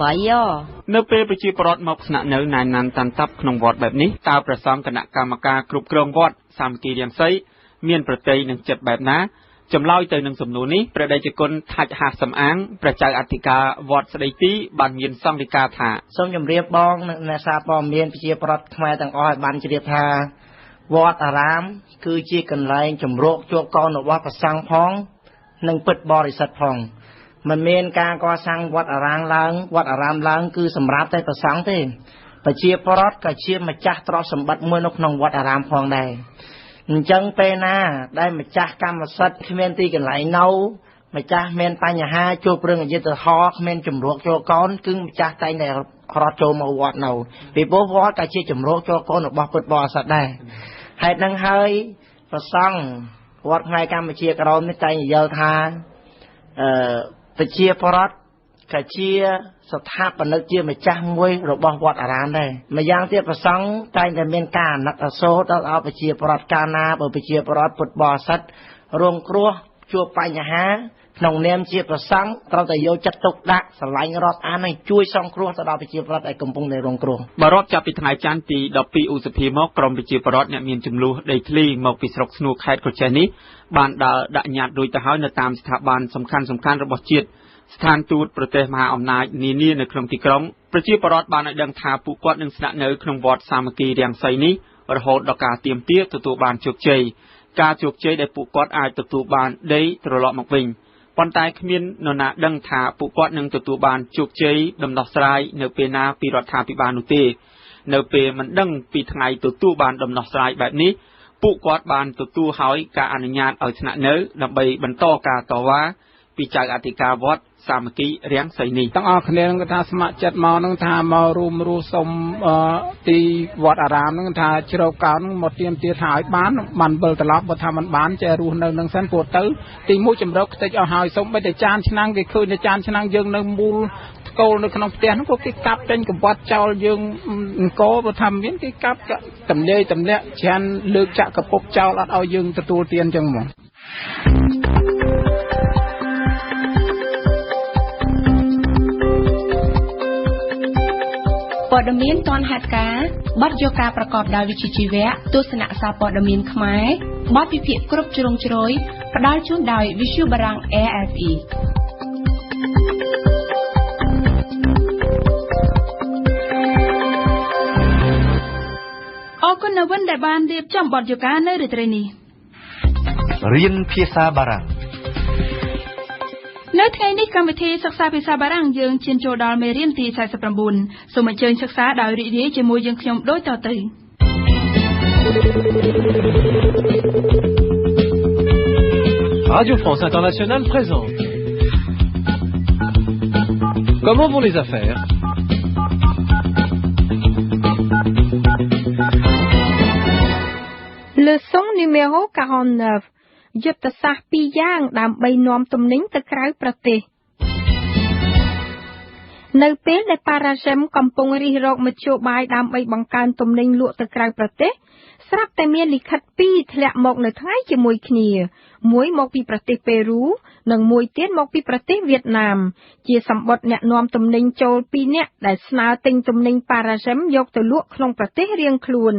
2008 នៅពេលប្រជាពលរដ្ឋមកស្នាក់នៅណែនណាន់តាន់តាប់ក្នុងវត្តបែបនេះតើព្រះសង្ឃគណៈកម្មការគ្រប់គ្រងវត្តសាមគ្គីរាំងសីមានប្រតិយនឹងចិត្តបែបណាចម្លើយទៅនឹងសំណួរនេះព្រះដេចគុណថាច់ហាសសំអាងព្រះចៅអធិការវត្តស្ដីទីបានមានសង្ឃិកាថាសូមជម្រាបបងអ្នកសារព័ត៌មានប្រជាពលរដ្ឋខ្មែរទាំងអស់ឲ្យបានជ្រាបថាវត្តអារាមគឺជាកន្លែងចម្រោកជួបកូនរបស់ព្រះសង្ឃផងនិងពិតបរិសុទ្ធផងមិនមានការកសាងវត្តអារាមឡើងគឺសម្រាប់តែព្រះសង្ឃទេប្រជាពលរដ្ឋក៏ជាម្ចាស់ទ្រព្យសម្បត្តិមួយនៅក្នុងវត្តអារាមផងដែរអញ្ចឹងពេលណាដែលម្ចាស់កម្មសិទ្ធិគ្មានទីកន្លែងនៅម្ចាស់មានបញ្ហាជួបរឿងអយុត្តិធម៌គ្មានចម្រោកជួបកូនគឺម្ចាស់តែងតែរត់ចូលមកវត្តនៅពីព្រោះវត្តក៏ជាចម្រោកជួបកូនរបស់ពុទ្ធបរិស័ទដែរហេតុហ្នឹងហើយព្រះសង្ឃវត្តថ្ងៃកម្ពុជាក្រមនេះតែងនិយាយថាប្រជាពលរដ្ឋក៏ជាស្ថាបនិកជាម្ចាស់មួយរបស់វត្តអារាមដែរម្យ៉ាងទៀតព្រះសង្ឃតែងតែមានការអាណិតអាសូរដល់ប្រជាពលរដ្ឋកាលណាបើប្រជាពលរដ្ឋពុទ្ធបរិស័ទរងគ្រោះជួបបញ្ហាក្នុងនាមជាព្រះសង្ឃត្រូវតែយកចិត្តទុកដាក់ស្រឡាញ់រាប់អានហើយជួយសង្គ្រោះទៅដល់ប្រជាពលរដ្ឋដែលកំពុងតែរងគ្រោះបើរាប់ចាប់ពីថ្ងៃច័ន្ទទី12ឧសភាមកក្រមប្រជាពលរដ្ឋអ្នកមានចំនួនដីធ្លីមកពីស្រុកស្នួរខេត្តកោះចេះនេះបានដើរដាក់ញត្តិរួចទៅហើយនៅតាមស្ថាប័នសំខាន់ៗរបស់ជាតិស្ថានទូតប្រទេសមហាអំណាចនានានៅក្នុងទីក្រុងប្រជាពលរដ្ឋបានឲ្យដឹងថាពួកគាត់នឹងស្នាក់នៅក្នុងវត្តសាមគ្គីរាំងសីនេះរហូតដល់ការទាមទារទទួលបានជោគជ័យការជោគជ័យដែលពួកគាត់អាចទទួលបានដីត្រឡប់មកវិញប៉ុន្តែគ្មាននរណាដឹងថាពួកគាត់នឹងទទួលបានជោគជ័យដំណោះស្រាយនៅពេលណាពីរដ្ឋាភិបាលនោះទេនៅពេលមិនដឹងពីថ្ងៃទទួលបានដំណោះស្រាយបែបនេះពួកគាត់បានទទួលហើយការអនុញ្ញាតឲ្យស្នាក់នៅដើម្បីបន្តការតវ៉ាពីចៅអធិការវត្តសាមគ្គីរាំងសីនេះទាំងអស់គ្នានឹងថាស្ម័គ្រចិត្តមកនឹងថាមករួមរស់សុំទីវត្តអារាមនឹងថាជ្រោកកោនមកទៀមទាថាឲ្យបានវិលត្រឡប់បើថាมันបានចេះរស់នៅនឹងសិនព្រោះទៅទីមួយចម្រោកខ្ទេចអស់ហើយសុំបីតែចានឆ្នាំងគេឃើញតែចានឆ្នាំងយើងនៅមូលគោលនៅក្នុងផ្ទះនោះក៏គេកាប់ចេញកង្វត្តចោលយើងអង្គបើថាមានគេកាប់តម្លាក់ច្រើនលើកចាក់កពុបចោលអត់ឲ្យយើងទទួលទានចឹងហ្មងព័ត៌មានទាន់ហេតុការណ៍បទយកការប្រកបដោយវិជ្ជាជីវៈទស្សនៈសារព័ត៌មានខ្មែរបទវិភាគគ្រប់ជ្រុងជ្រោយផ្ដល់ជូនដោយ Visu Barang RFE អរគុណនៅវិនដែលបានរៀបចំបទយកការនៅរាត្រីនេះរៀនភាសាបារាំងនៅថ្ងៃនេះកម្មវិធីសិក្សាភាសាបារាំងយើងឈានចូលដល់មេរៀនទី49សូមអញ្ជើញសិក្សាដោយរីករាយជាមួយយើងខ្ញុំដូចតទៅ Radio France Internationale présente. Comment vont les affaires? Leçon numéro 49យុទ្ធសាស្ត្រពីរយ៉ាងដើម្បីនាំទំនិញទៅក្រៅប្រទេស នៅពេលដែលប៉ារ៉ាហ្សេមកំពុងរិះរកមធ្យោបាយដើម្បីបង្កើនទំនិញលក់ទៅក្រៅប្រទេសស្រាប់តែមានលិខិតពីរធ្លាក់មកនៅថ្ងៃជាមួយគ្នាមួយមកពីប្រទេសប៉េរូនិងមួយទៀតមកពីប្រទេសវៀតណាមជាសម្បត្តិអ្នកនាំទំនិញចូល2នាក់ដែលស្នើទិញទំនិញប៉ារ៉ាហ្សេមយកទៅលក់ក្នុងប្រទេសរៀងខ្លួន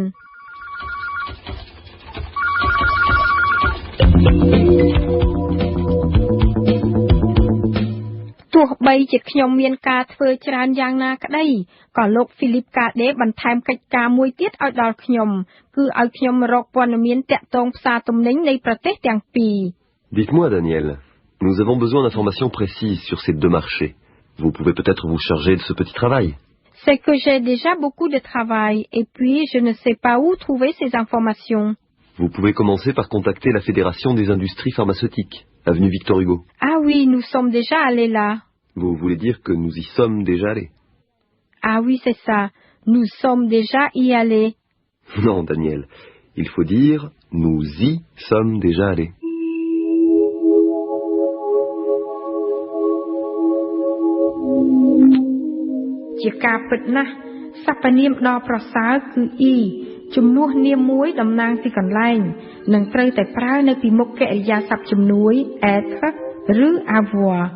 ទោះបីជាខ្ញុំមានការធ្វើច្រើនយ៉ាងណាក្តីក៏លោក Philippe Cadet បន្ថែមកិច្ចការមួយទៀតឲ្យដល់ខ្ញុំគឺឲ្យខ្ញុំរកព័ត៌មានតាក់ទងផ្សារទំនិញនៃប្រទេសទាំងពីរ Dites-moi Daniel, nous avons besoin d'informations précises sur ces deux marchés. Vous pouvez peut-être vous charger de ce petit travail. C'est que j'ai déjà beaucoup de travail et puis je ne sais pas où trouver ces informations. Vous pouvez commencer par contacter la Fédération des industries pharmaceutiques, avenue Victor Hugo. Ah oui, nous sommes déjà allés là. Vous voulez dire que nous y sommes déjà allés? Ah oui, c'est ça. Nous sommes déjà y allés. Non, Daniel. Il faut dire nous y sommes déjà allés. Chỉ ca bịch na, sắp niệm đo prosal cứ y, chùm nuốt niệm muối đầm nang thì còn lành, nâng trơi tại prao nơi bị một kẻ gia sắp chùm núi, être, rue avoir.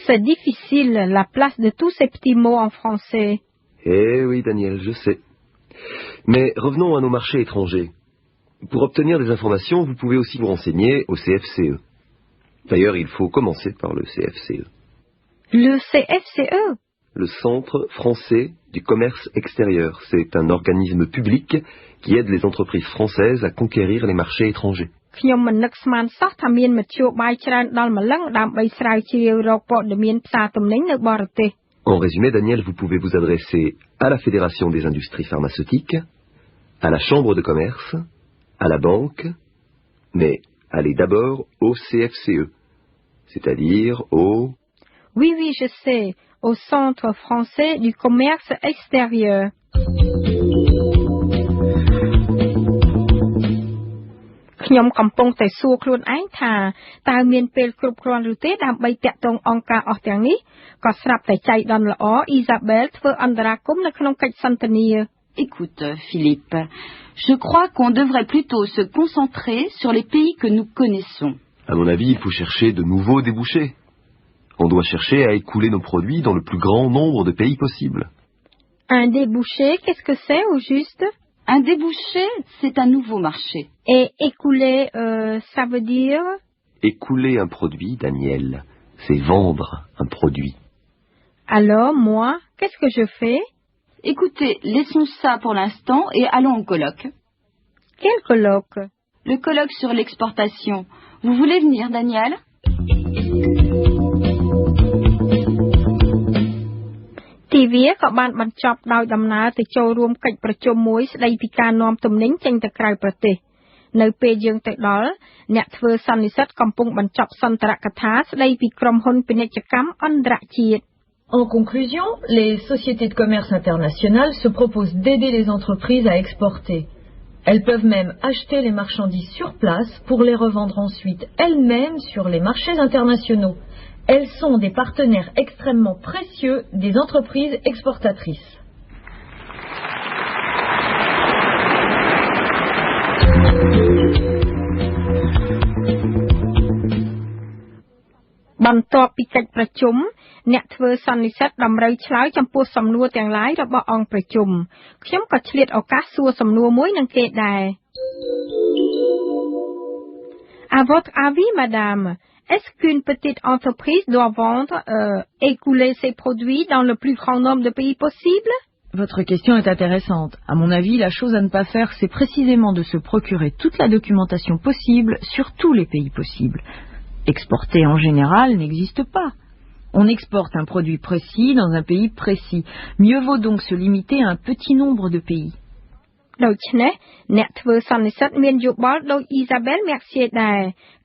C'est difficile la place de tous ces petits mots en français. Eh oui, Daniel, je sais. Mais revenons à nos marchés étrangers. Pour obtenir des informations, vous pouvez aussi vous renseigner au CFCE. D'ailleurs, il faut commencer par le CFCE. Le CFCE? Le Centre français du commerce extérieur. C'est un organisme public qui aide les entreprises françaises à conquérir les marchés étrangers. En résumé, Daniel, vous pouvez vous adresser à la Fédération des industries pharmaceutiques, à la Chambre de commerce, à la banque, mais allez d'abord au CFCE, c'est-à-dire au... Oui, oui, je sais, au Centre français du commerce extérieur.ខ្ញុំកំពុងតែសួរខ្លួនឯងថាតើមានពេលគ្រប់គ្រាន់ឬទេដើម្បីតាក់ទងអង្គការអស់ទាំងនេះក៏ស្រាប់តែចៃដន្យល្អអ៊ីសាបែលធ្វើអន្តរាគមន៍នៅក្នុងកិច្ចសន្ទនា Écoute, Philippe, je crois qu'on devrait plutôt se concentrer sur les pays que nous connaissons. À mon avis, il faut chercher de nouveaux débouchés. On doit chercher à écouler nos produits dans le plus grand nombre de pays possible. Un débouché, qu'est-ce que c'est au juste? Un débouché, c'est un nouveau marché. Et écouler, ça veut dire? Écouler un produit, Daniel, c'est vendre un produit. Alors, moi, qu'est-ce que je fais? Écoutez, laissons ça pour l'instant et allons au colloque. Quel colloque? Le colloque sur l'exportation. Vous voulez venir, Daniel? TV ក៏បានបញ្ចប់ដោយដំណើរទៅចូលរួមកិច្ចប្រជុំមួយស្ដីពីការនាំទំនិញចេញទៅក្រៅប្រទេសនៅពេលយើងទៅដល់អ្នកធ្វើសន្និសីទកំពុងបញ្ចប់សន្ទរកថាស្ដីពីក្រុមហ៊ុនពាណិជ្ជកម្មអន្តរជាតិ En conclusion, les sociétés de commerce internationales se proposent d'aider les entreprises à exporter. Elles peuvent même acheter les marchandises sur place pour les revendre ensuite elles-mêmes sur les marchés internationaux. Elles sont des partenaires extrêmement précieux des entreprises exportatrices.បន្ទាប់ពីកិច្ចប្រជុំអ្នកធ្វើសន្និសីទតម្រូវឆ្លើយចំពោះសំណួរទាំងឡាយរបស់អង្គប្រជុំខ្ញុំក៏ឆ្លៀតឱកាសសួរសំណួរមួយនឹងគេដែរ À votre avis, madame, est-ce qu'une petite entreprise doit vendre, écouler ses produits dans le plus grand nombre de pays possible? Votre question est intéressante. À mon avis, la chose à ne pas faire, c'est précisément de se procurer toute la documentation possible sur tous les pays possibles. Exporter en général n'existe pas. On exporte un produit précis dans un pays précis. Mieux vaut donc se limiter à un petit nombre de pays. ដូច្នេះអ្នកធ្វើសន្និសីទមានយោបល់ដោយអ៊ីសាបែលម៉ាក់សៀដែរ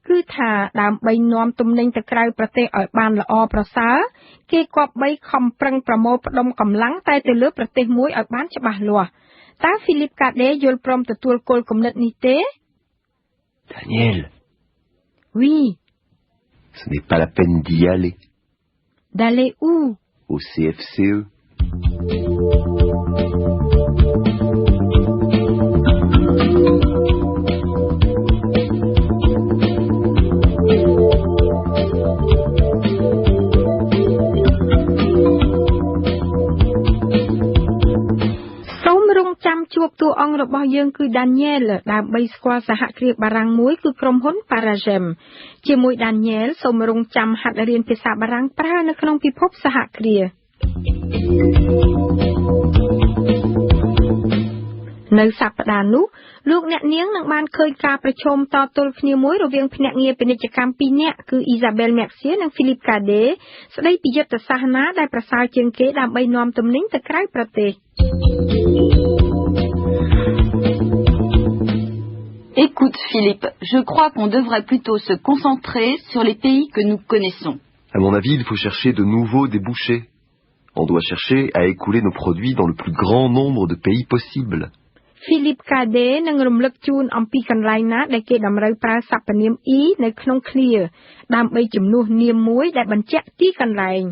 គឺថាដើម្បីនាំទំនិញទៅក្រៅប្រទេសឲ្យបានល្អប្រសើរគេគប្បីខំប្រឹងប្រមូលផ្ដុំកម្លាំងតែទៅលើប្រទេសមួយឲ្យបានច្បាស់លាស់តើ Philippe Cadet យល់ព្រមទទួលគោលគំនិតនេះទេ Daniel. Oui. Ce n'est pas la peine d'y aller. D'aller où? Au CFCE. Chuộc tù ôngរបស់យើងគឺ Daniel ដើម្បីស្គាល់សហគ្រាសបារាំងមួយគឺក្រុមហ៊ុន Paragem ជាមួយ Daniel សូមរងចាំហាត់រៀនភាសាបារាំងប្រើនៅក្នុងពិភពសហគ្រាសនៅសប្តាហ៍នោះលោកអ្នកនាងនឹងបានឃើញការប្រជុំតទល់គ្នាមួយរវាងភ្នាក់ងារពាណិជ្ជកម្មពីរនាក់គឺ Isabelle Mercier និង Philippe Cadet ស្ដីពីយុទ្ធសាស្ត្រណាដែលប្រសើរជាងគេដើម្បីនាំទំនិញទៅក្រៅប្រទេស Écoute Philippe, je crois qu'on devrait plutôt se concentrer sur les pays que nous connaissons. À mon avis, il faut chercher de nouveaux débouchés. On doit chercher à écouler nos produits dans le plus grand nombre de pays possible. Philippe Cadet នឹងរំលឹកជូនអំពីកន្លែងណាដែលគេតម្រូវប្រើសព្វនាម e នៅក្នុងឃ្លាដើម្បីជំនួសនាមមួយដែលបញ្ជាក់ទីកន្លែង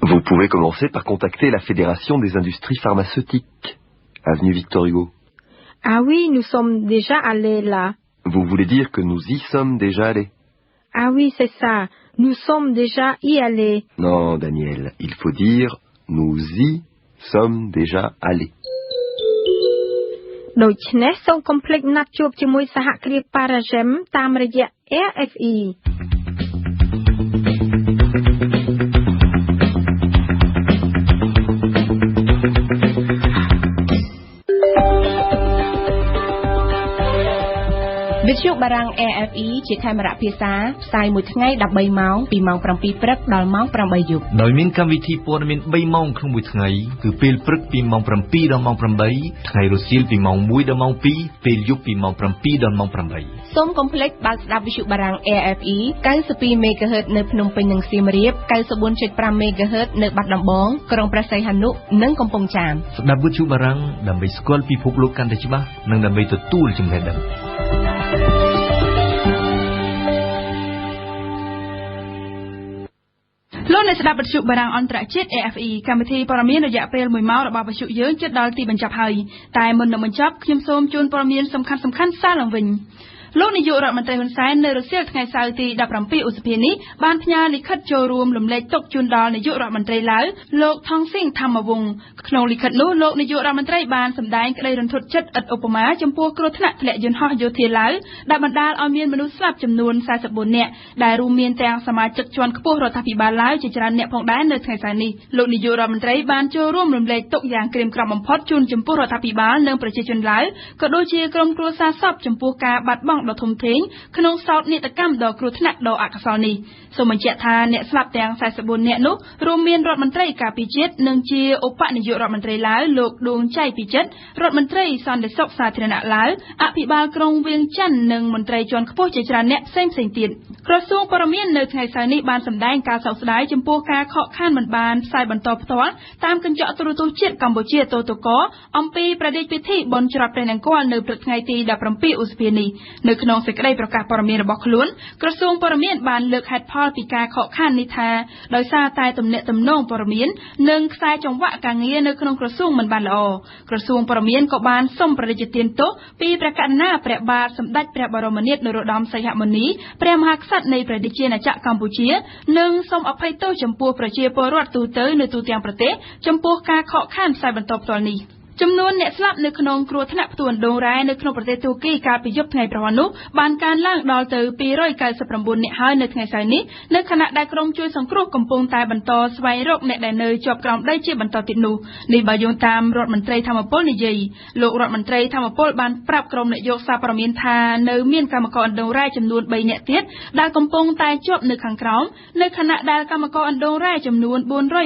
Vous pouvez commencer par contacter la Fédération des industries pharmaceutiques, avenue Victor Hugo. Ah oui, nous sommes déjà allés là. Vous voulez dire que nous y sommes déjà allés? Ah oui, c'est ça. Nous sommes déjà y allés. Non, Daniel, il faut dire nous y sommes déjà allés. ដូច្នេះសូមកុំភ្លេចណាត់ជួបជាមួយសហគ្រាស Paragem តាមរយៈ RFEវិទ្យុបារាំង RFE ជាខេមរៈភាសាផ្សាយមួយថ្ងៃ13ម៉ោងពីម៉ោង 7 ព្រឹកដល់ម៉ោង 8 យប់ ដោយមានកម្មវិធីព័ត៌មាន3ម៉ោងក្នុងមួយថ្ងៃគឺពេលព្រឹកពីម៉ោង 7 ដល់ម៉ោង 8 ថ្ងៃរសៀលពីម៉ោង 1 ដល់ម៉ោង 2 ពេលយប់ពីម៉ោង 7 ដល់ម៉ោង 8 សូមកុំភ្លេចបើកស្ដាប់វិទ្យុបារាំង RFE 92 MHz នៅភ្នំពេញនិងសៀមរាប 94.5 MHz នៅបាត់ដំបងក្រុងព្រះសីហនុនិងកំពង់ចាម ស្ដាប់វិទ្យុបារាំងដើម្បីស្គាល់ពិភពលោកកាន់តែច្បាស់និងដើម្បីទទួលចំណេះដឹង លោកអ្នកស្ដាប់វិទ្យុបារាំងអន្តរជាតិ AFE កម្មវិធីព័ត៌មានរយៈពេល1ម៉ោងរបស់វិទ្យុយើងជិតដល់ទីបញ្ចប់ហើយតែមុននឹងបញ្ចប់ខ្ញុំសូមជូនព័ត៌មានសំខាន់ៗសារឡើងវិញ លោកនាយករដ្ឋមន្ត្រីហ៊ុនសែននៅរសៀលថ្ងៃសៅរ៍ទី 17 ឧសភានេះបានផ្ញើលិខិតចូលរួមរំលែកទុក្ខជូនដល់នាយករដ្ឋមន្ត្រីឡាវលោកថងស៊ីងធម្មវង្សក្នុងលិខិតនោះលោកនាយករដ្ឋមន្ត្រីបានសម្ដែងក្តីរន្ធត់ចិត្តឥតឧបមាចំពោះគ្រោះថ្នាក់ធ្លាក់យន្តហោះយោធាឡាវដែលបណ្ដាលឲ្យមានមនុស្សស្លាប់ចំនួន 44 នាក់ដែលរួមមានទាំងសមាជិកជាន់ខ្ពស់រដ្ឋាភិបាលឡាវជាច្រើនអ្នកផងដែរនៅថ្ងៃសៅរ៍នេះលោកនាយករដ្ឋមន្ត្រីបានចូលរួមរំលែកទុក្ខយ៉ាងក្រៀមក្រំបំផុតជូនចំពោះរដ្ឋាភិបាលនិងប្រជាជនឡាវក៏ដូចជាក្រុមគ្រួសារសពចំពោះការបាត់បង់ដ៏ធំធេង ក្នុងសោកនាដកម្មដ៏គ្រោះថ្នាក់ដ៏អកុសលនេះសូមបញ្ជាក់ថាអ្នកស្លាប់ទាំង 44 នាក់នោះរួមមានរដ្ឋមន្ត្រីការពារជាតិនិងជាឧបនាយករដ្ឋមន្ត្រីឡាវលោកដួងចៃពីចិត្តរដ្ឋមន្ត្រីសន្តិសុខសាធារណៈឡាវអភិបាលក្រុងវៀងច័ន្ទនិងមន្ត្រីជាន់ខ្ពស់ជាច្រើនអ្នកផ្សេងៗទៀតក្រសួងព័ត៌មាននៅថ្ងៃសៅរ៍នេះបានសម្ដែងការសោកស្ដាយចំពោះការខកខានមិនបានផ្សាយបន្តផ្ទាល់តាមកញ្ចក់ទូរទស្សន៍ជាតិកម្ពុជាតូតកអំពីប្រតិពិធីបុណ្យច្រត់ព្រះនង្គ័លនៅព្រឹកថ្ងៃទី 17 ឧសភានេះនៅក្នុងសេចក្តីប្រកាសព័ត៌មានរបស់ខ្លួនក្រសួងព័ត៌មានបានលើកហេតុផលពីការខកខាននេះថាដោយសារតែទំនាក់ទំនងព័ត៌មាននិងខ្សែចង្វាក់ការងារនៅក្នុងក្រសួងមិនបានល្អក្រសួងព័ត៌មានក៏បានសុំប្រតិទានទោសពីព្រះករុណាព្រះបាទសម្ដេចព្រះបរមនាថនរោត្តមសីហមុនីព្រះមហាក្សត្រនៃព្រះរាជាណាចក្រកម្ពុជានិងសូមអភ័យទោសចំពោះប្រជាពលរដ្ឋទូទៅនៅទូទាំងប្រទេសចំពោះការខកខានផ្សាយបន្តផ្ទាល់នេះ ចំនួនអ្នកស្លាប់នៅក្នុងគ្រោះថ្នាក់ផ្ទួនដូងរ៉ែនៅក្នុងប្រទេសទូគីកាលពីយប់ថ្ងៃប្រហ័ននោះបានកើនឡើងដល់ទៅ 299 នាក់ហើយនៅថ្ងៃសៅរ៍នេះនៅខណៈដែលក្រុមជួយសង្គ្រោះកំពុងតែបន្តស្វែងរកអ្នកដែលនៅជាប់ក្រោមដីជាបន្តទៀតនោះនេះបើយោងតាមរដ្ឋមន្ត្រីធម្មពលនិយាយលោករដ្ឋមន្ត្រីធម្មពលបានប្រាប់ក្រុមអ្នកយកសារព័ត៌មានថានៅមានកម្មករអណ្ដូងរ៉ែចំនួន 3 នាក់ទៀតដែលកំពុងតែជាប់នៅខាងក្រោមនៅខណៈដែលកម្មករអណ្ដូងរ៉ែចំនួន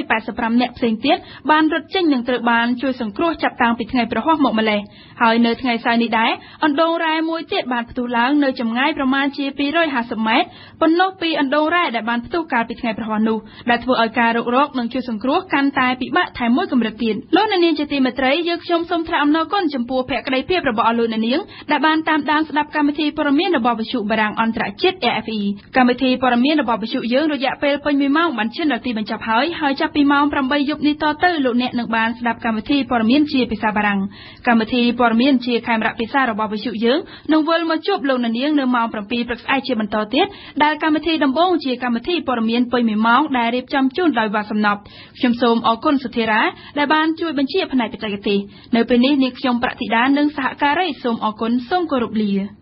485 នាក់ផ្សេងទៀតបានរត់ចេញនិងត្រូវបានជួយសង្គ្រោះចាប់ តាំងពីថ្ងៃប្រហោះមកម្លេះហើយនៅថ្ងៃសៅរ៍នេះដែរអណ្ដូងរ៉ែមួយទៀតបានផ្ទុះឡើងនៅចម្ងាយប្រមាណជា250ម៉ែត្រប៉ុណ្ណោះពីអណ្ដូងរ៉ែដែលបានផ្ទុះកាលពីថ្ងៃប្រហោះនោះដែលធ្វើឲ្យការរុករកនិងជួយសង្គ្រោះកាន់តែពិបាកថែមមួយកម្រិតទៀតលោកអ្នកនាងជាទីមេត្រីយើងខ្ញុំសូមថ្លែងអំណរគុណចំពោះភក្ដីភាពរបស់លោកអ្នកនាងដែលបានតាមដានស្ដាប់កម្មវិធីព័ត៌មានរបស់វិទ្យុបារាំងអន្តរជាតិ RFE កម្មវិធីព័ត៌មានរបស់វិទ្យុយើងរយៈពេលពេញ1ម៉ោងបានឈានដល់ទីបញ្ចប់ហើយចាប់ពីម៉ោង 8 យប់នេះតទៅលោកអ្នកនឹងបានស្ដាប់កម្មវិធីព័ត៌មានជាភាសាបារាំងកម្មវិធីព័ត៌មានជាខេមរៈភាសារបស់វិទ្យុយើងនឹងវិលមកជួបលោកអ្នកនាងនៅម៉ោង 7 ព្រឹកស្អែកជាបន្តទៀតដែលកម្មវិធីដំបូងជាកម្មវិធីព័ត៌មានពេញ1ម៉ោងដែលរៀបចំជូនដោយវ៉ាសំណប់ខ្ញុំសូមអរគុណសុធិរាដែលបានជួយបញ្ជាផ្នែកបច្ចេកទេសនៅពេលនេះនាងខ្ញុំប្រតិដានិងសហការីសូមអរគុណសូមគោរពលា